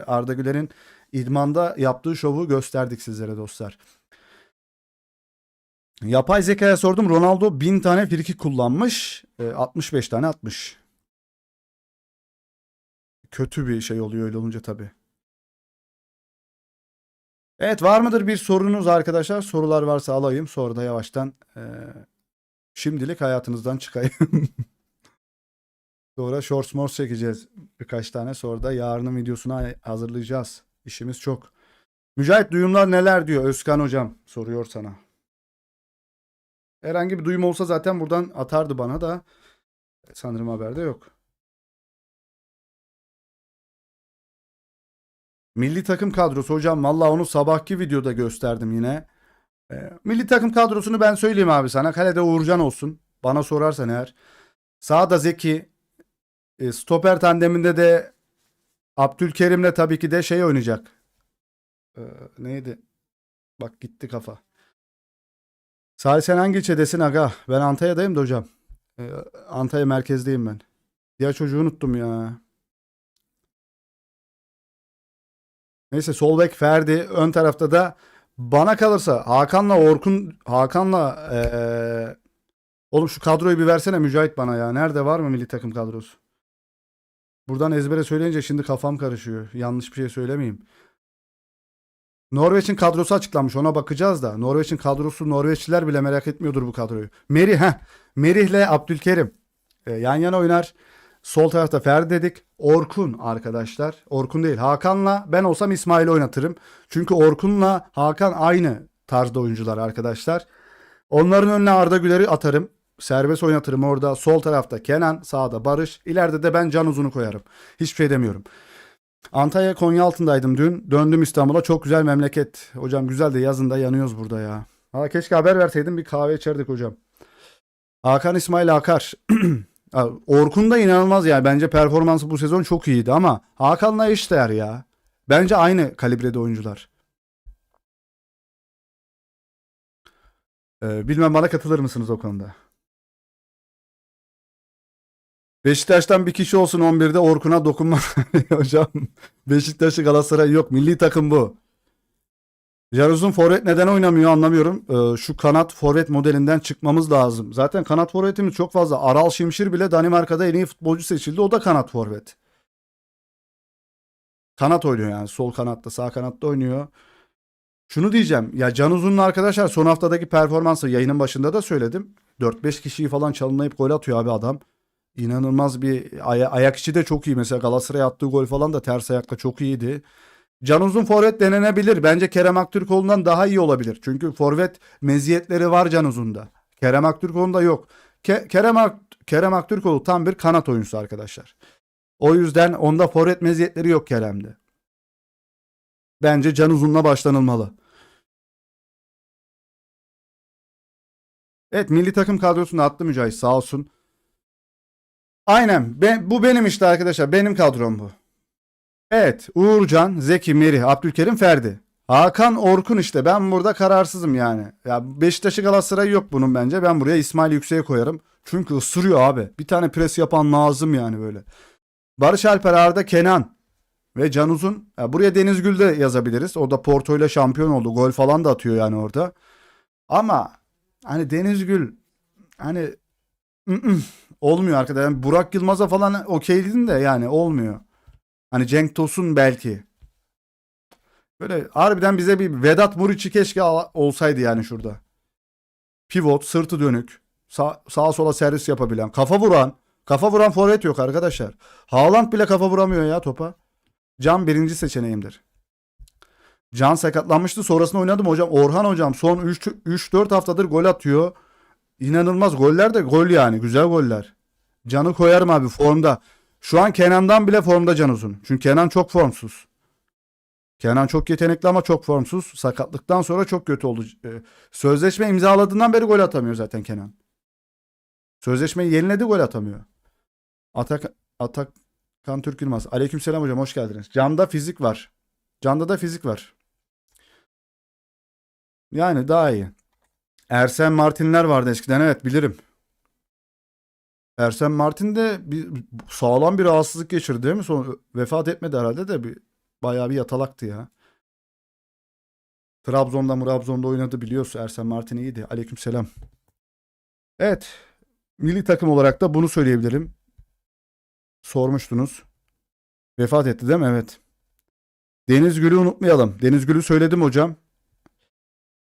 Arda Güler'in idmanda yaptığı şovu gösterdik sizlere dostlar. Yapay zekaya sordum. Ronaldo 1000 tane frikik kullanmış. 65 tane atmış. Kötü bir şey oluyor öyle olunca tabii. Evet var mıdır bir sorunuz arkadaşlar? Sorular varsa alayım. Sonra da yavaştan şimdilik hayatınızdan çıkayım. Sonra shorts morts çekeceğiz. Birkaç tane sonra da yarının videosunu hazırlayacağız. İşimiz çok. Mücahit duyumlar neler diyor Özkan hocam soruyor sana. Herhangi bir duyum olsa zaten buradan atardı bana da. Sanırım haberde yok. Milli takım kadrosu hocam valla onu sabahki videoda gösterdim yine. Milli takım kadrosunu ben söyleyeyim abi sana. Kalede Uğurcan olsun. Bana sorarsan eğer. Sağda Zeki. Stoper tandeminde de Abdülkerim'le tabii ki de şey oynayacak. E, Neydi? Bak gitti kafa. Salih sen hangi ilçedesin aga? Ben Antalya'dayım da hocam. E, Antalya merkezdeyim ben. Ya çocuğu unuttum ya. Neyse sol bek Ferdi. Ön tarafta da bana kalırsa Hakan'la oğlum şu kadroyu bir versene Mücahit bana ya. Nerede var mı milli takım kadrosu? Buradan ezbere söyleyince şimdi kafam karışıyor. Yanlış bir şey söylemeyeyim. Norveç'in kadrosu açıklanmış. Ona bakacağız da. Norveç'in kadrosu Norveçliler bile merak etmiyordur bu kadroyu. Merih'le Abdülkerim yan yana oynar. Sol tarafta Ferdi dedik. Orkun arkadaşlar. Orkun değil. Hakan'la ben olsam İsmail'i oynatırım. Çünkü Orkun'la Hakan aynı tarzda oyuncular arkadaşlar. Onların önüne Arda Güler'i atarım. Serbest oynatırım orada. Sol tarafta Kenan, sağda Barış. İleride de ben Can Uzun'u koyarım. Hiçbir şey demiyorum. Antalya Konyaaltı'ndaydım dün. Döndüm İstanbul'a. Çok güzel memleket. Hocam güzel de yazın da yanıyoruz burada ya. Ha, keşke haber verseydin bir kahve içerdik hocam. Hakan İsmail Akar. Orkun da inanılmaz yani. Bence performansı bu sezon çok iyiydi ama Hakan'la eşdeğer ya. Bence aynı kalibrede oyuncular. Bilmem bana katılır mısınız o konuda? Beşiktaş'tan bir kişi olsun 11'de Orkun'a dokunma. Hocam Beşiktaş'ı Galatasaray yok. Milli takım bu. Jaruz'un forvet neden oynamıyor anlamıyorum. Şu kanat forvet modelinden çıkmamız lazım. Zaten kanat forvetimiz çok fazla. Aral Şimşir bile Danimarka'da en iyi futbolcu seçildi. O da kanat forvet. Kanat oynuyor yani. Sol kanatta, sağ kanatta oynuyor. Şunu diyeceğim. Ya Can Uzun'un arkadaşlar son haftadaki performansı yayının başında da söyledim. 4-5 kişiyi falan çalımlayıp gol atıyor abi adam. İnanılmaz bir ayak içi de çok iyi. Mesela Galatasaray'a attığı gol falan da ters ayakla çok iyiydi. Can Uzun forvet denenebilir. Bence Kerem Aktürkoğlu'ndan daha iyi olabilir. Çünkü forvet meziyetleri var Can Uzun'da. Kerem Aktürkoğlu'nda yok. Kerem Aktürkoğlu tam bir kanat oyuncusu arkadaşlar. O yüzden onda forvet meziyetleri yok Kerem'de. Bence Can Uzun'la başlanılmalı. Evet milli takım kadrosunu attı Mücahit sağ olsun. Aynen bu benim işte arkadaşlar. Benim kadrom bu. Evet Uğurcan, Zeki, Merih, Abdülkerim, Ferdi. Hakan Orkun işte ben burada kararsızım yani. Ya Beşiktaş'ı Galatasaray yok bunun bence. Ben buraya İsmail Yüksek'e koyarım. Çünkü ısırıyor abi. Bir tane pres yapan lazım yani böyle. Barış Alper Arda Kenan ve Can Uzun. Ya buraya Deniz Gül de yazabiliriz. O da Porto ile şampiyon oldu. Gol falan da atıyor yani orada. Ama hani Deniz Gül hani olmuyor arkadaşlar. Yani Burak Yılmaz'a falan okeyledin de yani olmuyor. Hani Cenk Tosun belki. Böyle harbiden bize bir Vedat Muriç'i keşke olsaydı yani şurada. Pivot, sırtı dönük, sağa sola servis yapabilen, kafa vuran forvet yok arkadaşlar. Haaland bile kafa vuramıyor ya topa. Can birinci seçeneğimdir. Can sakatlanmıştı sonrasında oynadım hocam. Orhan hocam son 3-4 haftadır gol atıyor. İnanılmaz goller de gol yani güzel goller. Can'ı koyarım abi formda. Şu an Kenan'dan bile formda Can Uzun. Çünkü Kenan çok formsuz. Kenan çok yetenekli ama çok formsuz. Sakatlıktan sonra çok kötü oldu. Sözleşme imzaladığından beri gol atamıyor zaten Kenan. Sözleşmeyi yeniledi gol atamıyor. Atakan Türk Yılmaz. Aleykümselam hocam hoş geldiniz. Can'da fizik var. Can'da da fizik var. Yani daha iyi. Ersen Martinler vardı eskiden evet bilirim. Ersen Martin de sağlam bir rahatsızlık geçirdi değil mi? Sonra vefat etmedi herhalde de bayağı bir yatalaktı ya. Trabzon'da oynadı biliyorsun. Ersen Martin iyiydi. Aleykümselam. Evet. Milli takım olarak da bunu söyleyebilirim. Sormuştunuz. Vefat etti değil mi? Evet. Deniz Gül'ü unutmayalım. Deniz Gül'ü söyledim hocam.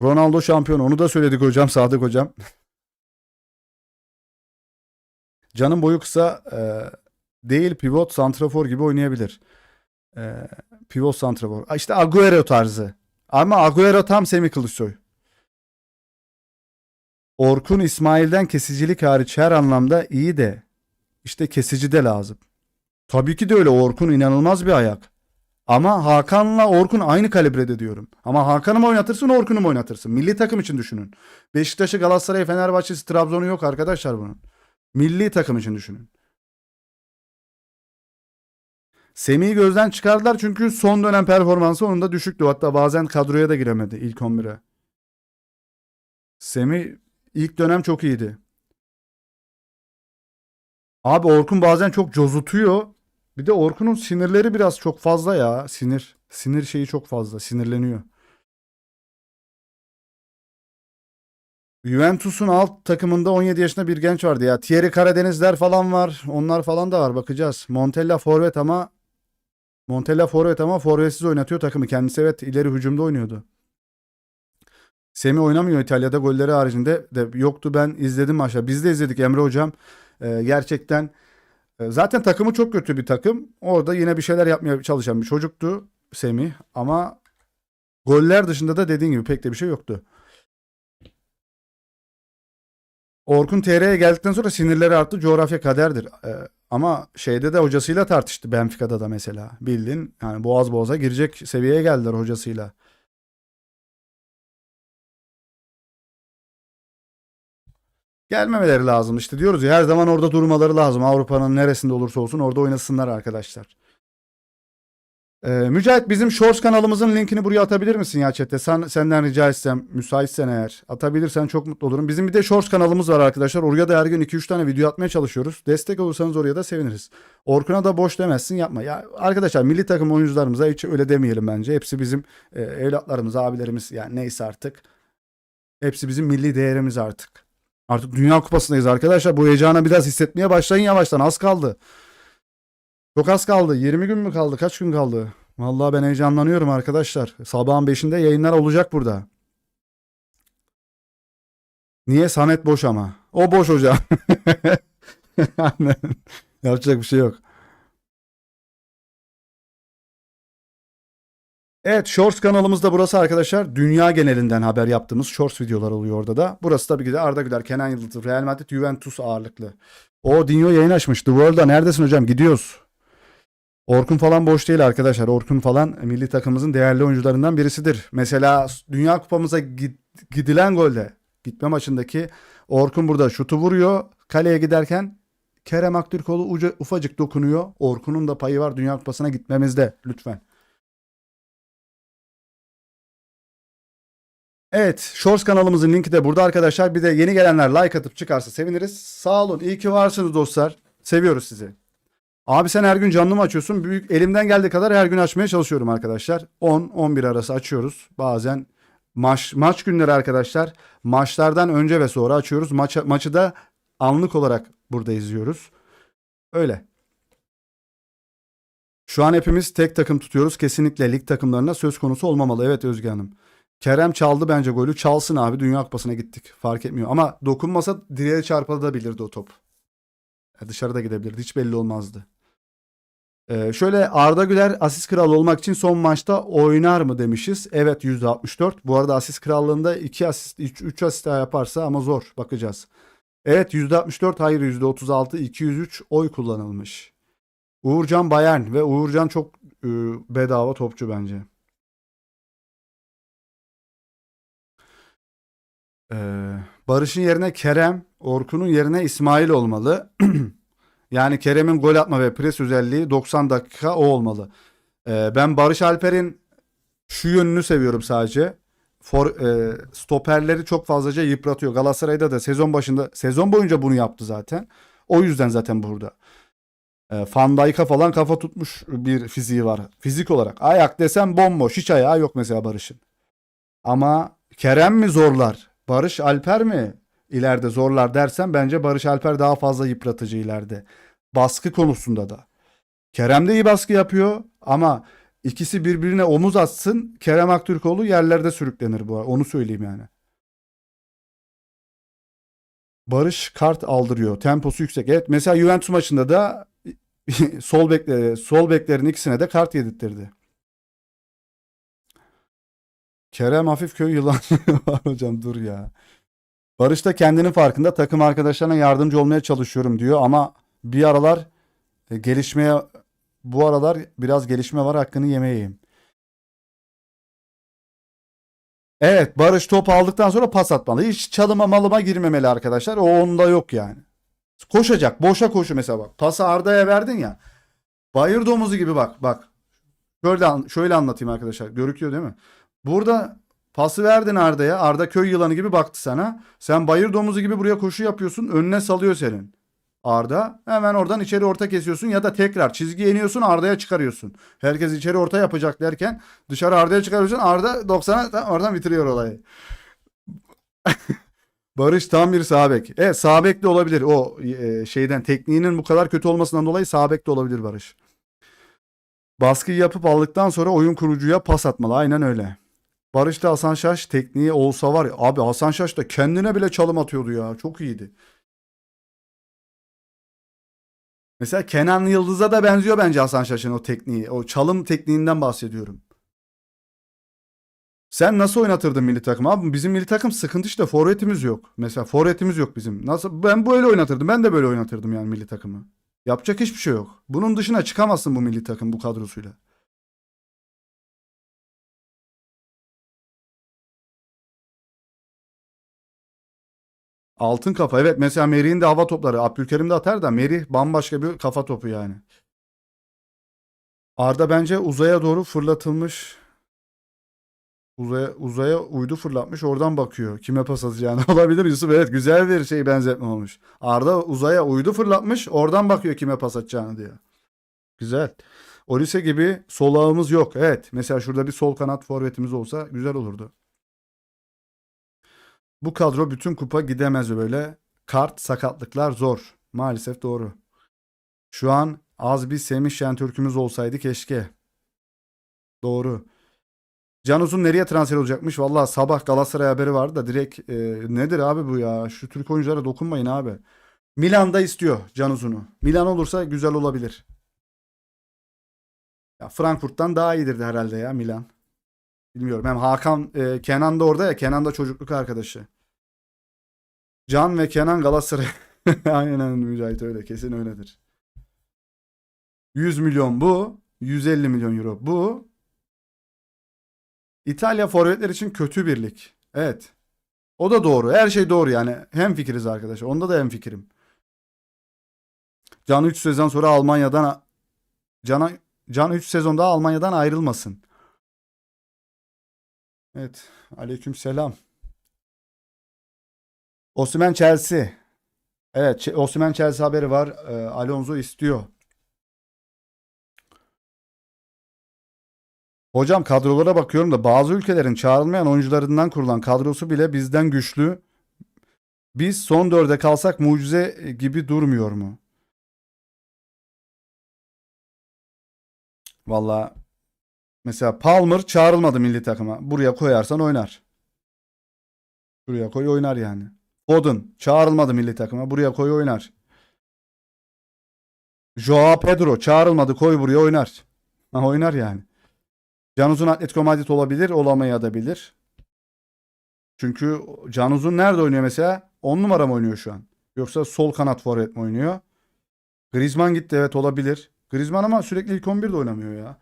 Ronaldo şampiyon. Onu da söyledik hocam. Sadık hocam. Can'ın boyu kısa değil pivot santrafor gibi oynayabilir. Pivot santrafor. İşte Agüero tarzı. Ama Agüero tam Semih Kılıçsoy. Orkun İsmail'den kesicilik hariç her anlamda iyi de işte kesici de lazım. Tabii ki de öyle. Orkun inanılmaz bir ayak. Ama Hakan'la Orkun aynı kalibrede diyorum. Ama Hakan'ı mı oynatırsın, Orkun'u mu oynatırsın? Milli takım için düşünün. Beşiktaş'ı, Galatasaray'ı, Fenerbahçe'si, Trabzon'u yok arkadaşlar bunun. Milli takım için düşünün. Semih'i gözden çıkardılar çünkü son dönem performansı onun da düşüktü. Hatta bazen kadroya da giremedi ilk 11'e. Semih ilk dönem çok iyiydi. Abi Orkun bazen çok cozutuyor. Bir de Orkun'un sinirleri biraz çok fazla ya. Sinir şeyi çok fazla. Sinirleniyor. Juventus'un alt takımında 17 yaşında bir genç vardı ya. Thierry Karadenizler falan var. Onlar falan da var. Bakacağız. Montella forvet ama forvetsiz oynatıyor takımı. Kendisi evet ileri hücumda oynuyordu. Semih oynamıyor İtalya'da, golleri haricinde de yoktu. Ben izledim maçta. Biz de izledik Emre hocam. Gerçekten zaten takımı çok kötü bir takım. Orada yine bir şeyler yapmaya çalışan bir çocuktu Semih. Ama goller dışında da dediğin gibi pek de bir şey yoktu. Orkun TR'ye geldikten sonra sinirleri arttı. Coğrafya kaderdir. Ama şeyde de hocasıyla tartıştı. Benfica'da da mesela. Bildin yani boğaz boğaza girecek seviyeye geldiler hocasıyla. Gelmemeleri lazım işte, diyoruz ya, her zaman orada durmaları lazım. Avrupa'nın neresinde olursa olsun orada oynasınlar arkadaşlar. Mücahit, bizim Shorts kanalımızın linkini buraya atabilir misin ya chat'te? Senden rica etsem, müsaitsen eğer. Atabilirsen çok mutlu olurum. Bizim bir de Shorts kanalımız var arkadaşlar. Oraya da her gün 2-3 tane video atmaya çalışıyoruz. Destek olursanız oraya da seviniriz. Orkun'a da boş demezsin, yapma. Ya arkadaşlar, milli takım oyuncularımıza hiç öyle demeyelim bence. Hepsi bizim evlatlarımız, abilerimiz, yani neyse artık. Hepsi bizim milli değerimiz artık. Artık Dünya Kupası'ndayız arkadaşlar. Bu heyecanı biraz hissetmeye başlayın yavaştan. Az kaldı. Çok az kaldı. 20 gün mü kaldı? Kaç gün kaldı? Vallahi ben heyecanlanıyorum arkadaşlar. Sabahın 5'inde yayınlar olacak burada. Niye? Samet boş ama. O boş hocam. Yapacak bir şey yok. Evet, Shorts kanalımızda burası arkadaşlar. Dünya genelinden haber yaptığımız Shorts videolar oluyor orada da. Burası tabii ki de Arda Güler, Kenan Yıldız, Real Madrid, Juventus ağırlıklı. O Dinho yayın açmış. The World'da neredesin hocam? Gidiyoruz. Orkun falan boş değil arkadaşlar. Orkun falan milli takımımızın değerli oyuncularından birisidir. Mesela Dünya Kupamıza gidilen golde, gitme maçındaki Orkun burada şutu vuruyor. Kaleye giderken Kerem Aktürkoğlu ufacık dokunuyor. Orkun'un da payı var Dünya Kupası'na gitmemizde lütfen. Evet, Shorts kanalımızın linki de burada arkadaşlar. Bir de yeni gelenler like atıp çıkarsa seviniriz. Sağ olun. İyi ki varsınız dostlar. Seviyoruz sizi. Abi sen her gün canlı mı açıyorsun? Elimden geldiği kadar her gün açmaya çalışıyorum arkadaşlar. 10-11 arası açıyoruz. Bazen maç günleri arkadaşlar. Maçlardan önce ve sonra açıyoruz. Maçı da anlık olarak burada izliyoruz. Öyle. Şu an hepimiz tek takım tutuyoruz. Kesinlikle lig takımlarına söz konusu olmamalı. Evet Özge Hanım. Kerem çaldı bence golü. Çalsın abi. Dünya Kupası'na gittik. Fark etmiyor. Ama dokunmasa direğe çarpabilirdi o top. Dışarıda gidebilirdi. Hiç belli olmazdı. Şöyle, Arda Güler asist kralı olmak için son maçta oynar mı demişiz. Evet, %64. Bu arada asist krallığında 2 asist 3 asist daha yaparsa ama zor, bakacağız. Evet, %64, hayır %36, 203 oy kullanılmış. Uğurcan Bayern ve Uğurcan çok bedava topçu bence. Barış'ın yerine Kerem, Orkun'un yerine İsmail olmalı. Yani Kerem'in gol atma ve pres özelliği 90 dakika o olmalı. Ben Barış Alper'in şu yönünü seviyorum sadece. Stoperleri çok fazlaca yıpratıyor. Galatasaray'da da sezon boyunca bunu yaptı zaten. O yüzden zaten burada. Van Dijk'a falan kafa tutmuş bir fiziği var. Fizik olarak. Ayak desem bomboş. Hiç ayağı yok mesela Barış'ın. Ama Kerem mi zorlar? Barış Alper mi ileride zorlar dersen, bence Barış Alper daha fazla yıpratıcı ileride. Baskı konusunda da. Kerem de iyi baskı yapıyor ama ikisi birbirine omuz atsın, Kerem Aktürkoğlu yerlerde sürüklenir bu arada. Onu söyleyeyim yani. Barış kart aldırıyor. Temposu yüksek. Evet, mesela Juventus maçında da sol beklerin ikisine de kart yedirttirdi. Kerem Hafifköy yılan var hocam, dur ya. Barış da kendinin farkında, takım arkadaşlarına yardımcı olmaya çalışıyorum diyor ama bir aralar gelişmeye bu aralar biraz gelişme var, hakkını yemeyeyim. Evet, Barış top aldıktan sonra pas atmalı. Hiç çalıma malıma girmemeli arkadaşlar. O onda yok yani. Koşacak. Boşa koşu mesela bak. Pası Arda'ya verdin ya. Bayır domuzu gibi bak. Bak. Şöyle anlatayım arkadaşlar. Görüküyor değil mi? Burada pası verdin Arda'ya. Arda köy yılanı gibi baktı sana. Sen bayır domuzu gibi buraya koşu yapıyorsun. Önüne salıyor senin. Arda hemen oradan içeri orta kesiyorsun ya da tekrar çizgiye iniyorsun, Arda'ya çıkarıyorsun. Herkes içeri orta yapacak derken dışarı Arda'ya çıkarıyorsun. Arda 90'a oradan bitiriyor olayı. Barış tam bir sağ bek. Evet, sağ bek de olabilir. O şeyden, tekniğinin bu kadar kötü olmasından dolayı sağ bek de olabilir Barış. Baskıyı yapıp aldıktan sonra oyun kurucuya pas atmalı. Aynen öyle. Barış'ta Hasan Şaş tekniği olsa var ya. Abi Hasan Şaş da kendine bile çalım atıyordu ya. Çok iyiydi. Mesela Kenan Yıldız'a da benziyor bence Hasan Şaş'ın o tekniği. O çalım tekniğinden bahsediyorum. Sen nasıl oynatırdın milli takım? Abi bizim milli takım sıkıntı, işte forvetimiz yok. Mesela forvetimiz yok bizim. Nasıl, ben böyle oynatırdım. Ben de böyle oynatırdım yani milli takımı. Yapacak hiçbir şey yok. Bunun dışına çıkamazsın bu milli takım bu kadrosuyla. Altın kafa. Evet, mesela Merih'in de hava topları. Abdülkerim de atar da Merih bambaşka bir kafa topu yani. Arda bence uzaya doğru fırlatılmış. Uzaya uydu fırlatmış, oradan bakıyor kime pas atacağını. Olabilir Yusuf, evet, güzel bir şey, benzetme olmuş. Arda uzaya uydu fırlatmış, oradan bakıyor kime pas atacağını diyor. Güzel. Olise gibi solağımız yok. Evet, mesela şurada bir sol kanat forvetimiz olsa güzel olurdu. Bu kadro bütün kupa gidemez böyle. Kart sakatlıklar zor. Maalesef doğru. Şu an az bir Semih Şentürk'ümüz olsaydı keşke. Doğru. Can Uzun nereye transfer olacakmış? Vallahi sabah Galatasaray haberi vardı da direkt nedir abi bu ya? Şu Türk oyunculara dokunmayın abi. Milan'da istiyor Can Uzun'u. Milan olursa güzel olabilir. Ya Frankfurt'tan daha iyidir de herhalde ya Milan. Bilmiyorum. Hem Hakan, Kenan da orada ya. Kenan da çocukluk arkadaşı. Can ve Kenan Galatasaray. Aynen Mücahit, öyle. Kesin öyledir. 100 milyon bu. 150 milyon euro bu. İtalya forvetler için kötü birlik. Evet. O da doğru. Her şey doğru yani. Hem fikiriz arkadaşlar. Onda da hem fikrim. Can 3 sezon sonra Almanya'dan Can, Can 3 sezon daha Almanya'dan ayrılmasın. Evet. Aleyküm selam. Osimhen Chelsea. Evet, Osimhen Chelsea haberi var. Alonso istiyor. Hocam kadrolara bakıyorum da bazı ülkelerin çağrılmayan oyuncularından kurulan kadrosu bile bizden güçlü. Biz son dörde kalsak mucize gibi durmuyor mu? Valla mesela Palmer çağrılmadı milli takıma. Buraya koyarsan oynar. Buraya koy oynar yani. Foden çağrılmadı milli takıma. Buraya koy oynar. Joao Pedro çağrılmadı, koy buraya oynar. Ha, oynar yani. Can Uzun Atletico Madrid olabilir, olamayabilir. Çünkü Can Uzun nerede oynuyor mesela? 10 numara mı oynuyor şu an? Yoksa sol kanat forvet mi oynuyor? Griezmann gitti, evet, olabilir. Griezmann ama sürekli ilk 11'de oynamıyor ya.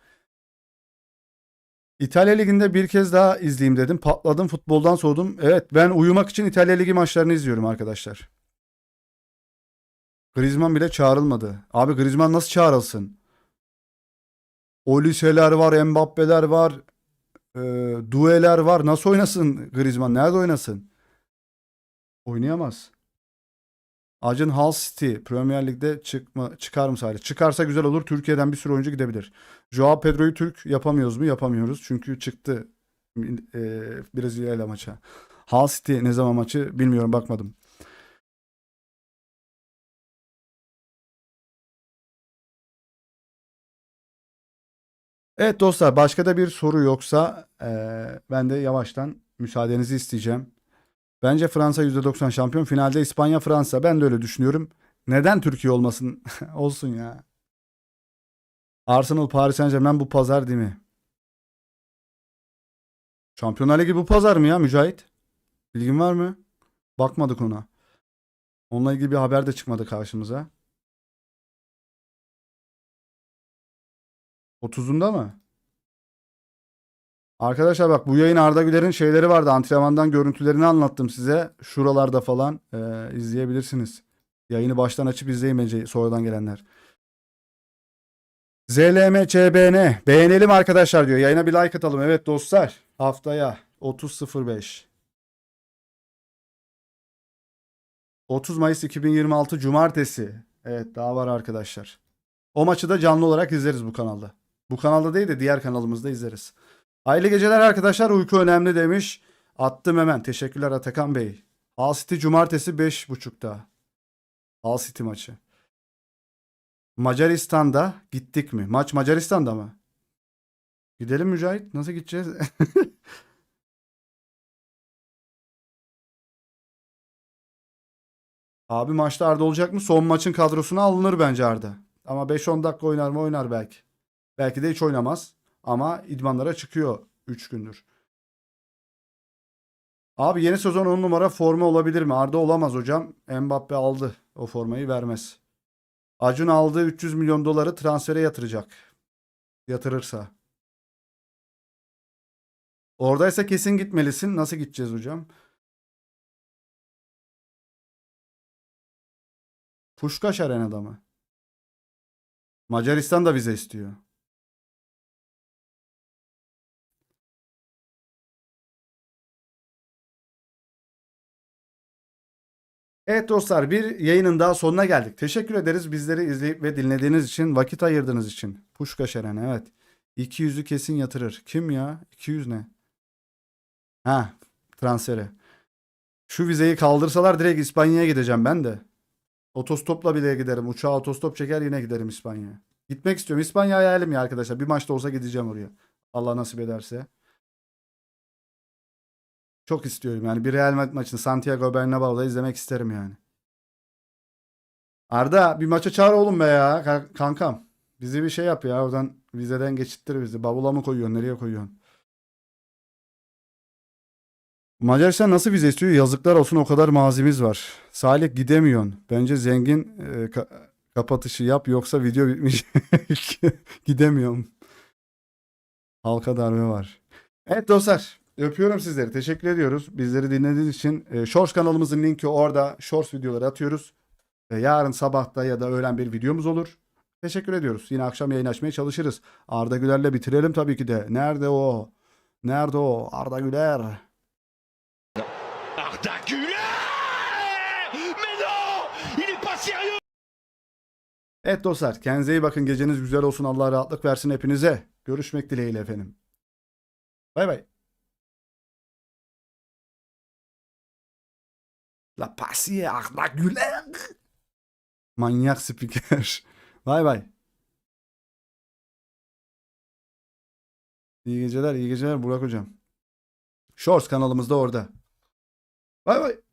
İtalya Ligi'nde bir kez daha izleyeyim dedim. Patladım, futboldan soğudum. Evet, ben uyumak için İtalya Ligi maçlarını izliyorum arkadaşlar. Griezmann bile çağrılmadı. Abi Griezmann nasıl çağrılsın? Olise'ler var, Mbappe'ler var, e, Due'ler var. Nasıl oynasın Griezmann? Nerede oynasın? Oynayamaz. Acun Hull City Premier Lig'de çıkar mı sadece? Çıkarsa güzel olur. Türkiye'den bir sürü oyuncu gidebilir. Joao Pedro'yu Türk yapamıyoruz mu? Yapamıyoruz. Çünkü çıktı Brezilya ile maça. Hull City ne zaman maçı bilmiyorum, bakmadım. Evet dostlar, başka da bir soru yoksa ben de yavaştan müsaadenizi isteyeceğim. Bence Fransa %90 şampiyon. Finalde İspanya Fransa. Ben de öyle düşünüyorum. Neden Türkiye olmasın? Olsun ya. Arsenal Paris Saint-Germain bu pazar değil mi? Şampiyonlar Ligi bu pazar mı ya Mücahit? Bilgin var mı? Bakmadık ona. Onunla ilgili bir haber de çıkmadı karşımıza. 30'unda mı? Arkadaşlar bak bu yayın Arda Güler'in şeyleri vardı. Antrenmandan görüntülerini anlattım size. Şuralarda falan izleyebilirsiniz. Yayını baştan açıp izleyin bence sonradan gelenler. ZLMCBN. Beğenelim arkadaşlar diyor. Yayına bir like atalım. Evet dostlar. Haftaya 30.05. 30 Mayıs 2026 Cumartesi. Evet daha var arkadaşlar. O maçı da canlı olarak izleriz bu kanalda. Bu kanalda değil de diğer kanalımızda izleriz. Hayırlı geceler arkadaşlar. Uyku önemli demiş. Attım hemen. Teşekkürler Atakan Bey. Hull City Cumartesi 5.30'da. Hull City maçı. Macaristan'da gittik mi? Maç Macaristan'da mı? Gidelim Mücahit. Nasıl gideceğiz? Abi maçta Arda olacak mı? Son maçın kadrosuna alınır bence Arda. Ama 5-10 dakika oynar mı? Oynar belki. Belki de hiç oynamaz. Ama idmanlara çıkıyor 3 gündür. Abi yeni sezon 10 numara forma olabilir mi? Arda olamaz hocam. Mbappe aldı. O formayı vermez. Acun aldığı 300 milyon doları transfere yatıracak. Yatırırsa. Oradaysa kesin gitmelisin. Nasıl gideceğiz hocam? Puşkaş Arena'da mı? Macaristan da vize istiyor. Evet dostlar bir yayının daha sonuna geldik. Teşekkür ederiz bizleri izleyip ve dinlediğiniz için, vakit ayırdığınız için. Puşkaş Arena evet. 200'ü kesin yatırır. Kim ya? 200 ne? Ha, transferi. Şu vizeyi kaldırsalar direkt İspanya'ya gideceğim ben de. Otostopla bile giderim. Uçağa otostop çeker yine giderim İspanya'ya. Gitmek istiyorum. İspanya hayalim ya arkadaşlar. Bir maçta olsa gideceğim oraya. Allah nasip ederse. Çok istiyorum yani. Bir Real Madrid maçını Santiago Bernabéu'da izlemek isterim yani. Arda bir maça çağır oğlum be ya kankam. Bizi bir şey yap ya oradan vizeden geçittir bizi. Bavula mı koyuyorsun? Nereye koyuyorsun? Macaristan nasıl vize istiyor? Yazıklar olsun o kadar mazimiz var. Salih gidemiyorsun. Bence zengin kapatışı yap yoksa video bitmiş. Gidemiyorum. Halka darbe var. Evet dostlar öpüyorum sizleri. Teşekkür ediyoruz. Bizleri dinlediğiniz için. Shorts kanalımızın linki orada. Shorts videoları atıyoruz. Yarın sabahta ya da öğlen bir videomuz olur. Teşekkür ediyoruz. Yine akşam yayın açmaya çalışırız. Arda Güler'le bitirelim tabii ki de. Nerede o? Nerede o? Arda Güler. Arda Güler! Mais non! Il est pas sérieux! Evet dostlar kendinize iyi bakın. Geceniz güzel olsun. Allah rahatlık versin hepinize. Görüşmek dileğiyle efendim. Bay bay. La Pasiye Arda Güler. Manyak spiker. Bay bay. İyi geceler, iyi geceler Burak hocam. Shorts kanalımızda orada. Bay bay.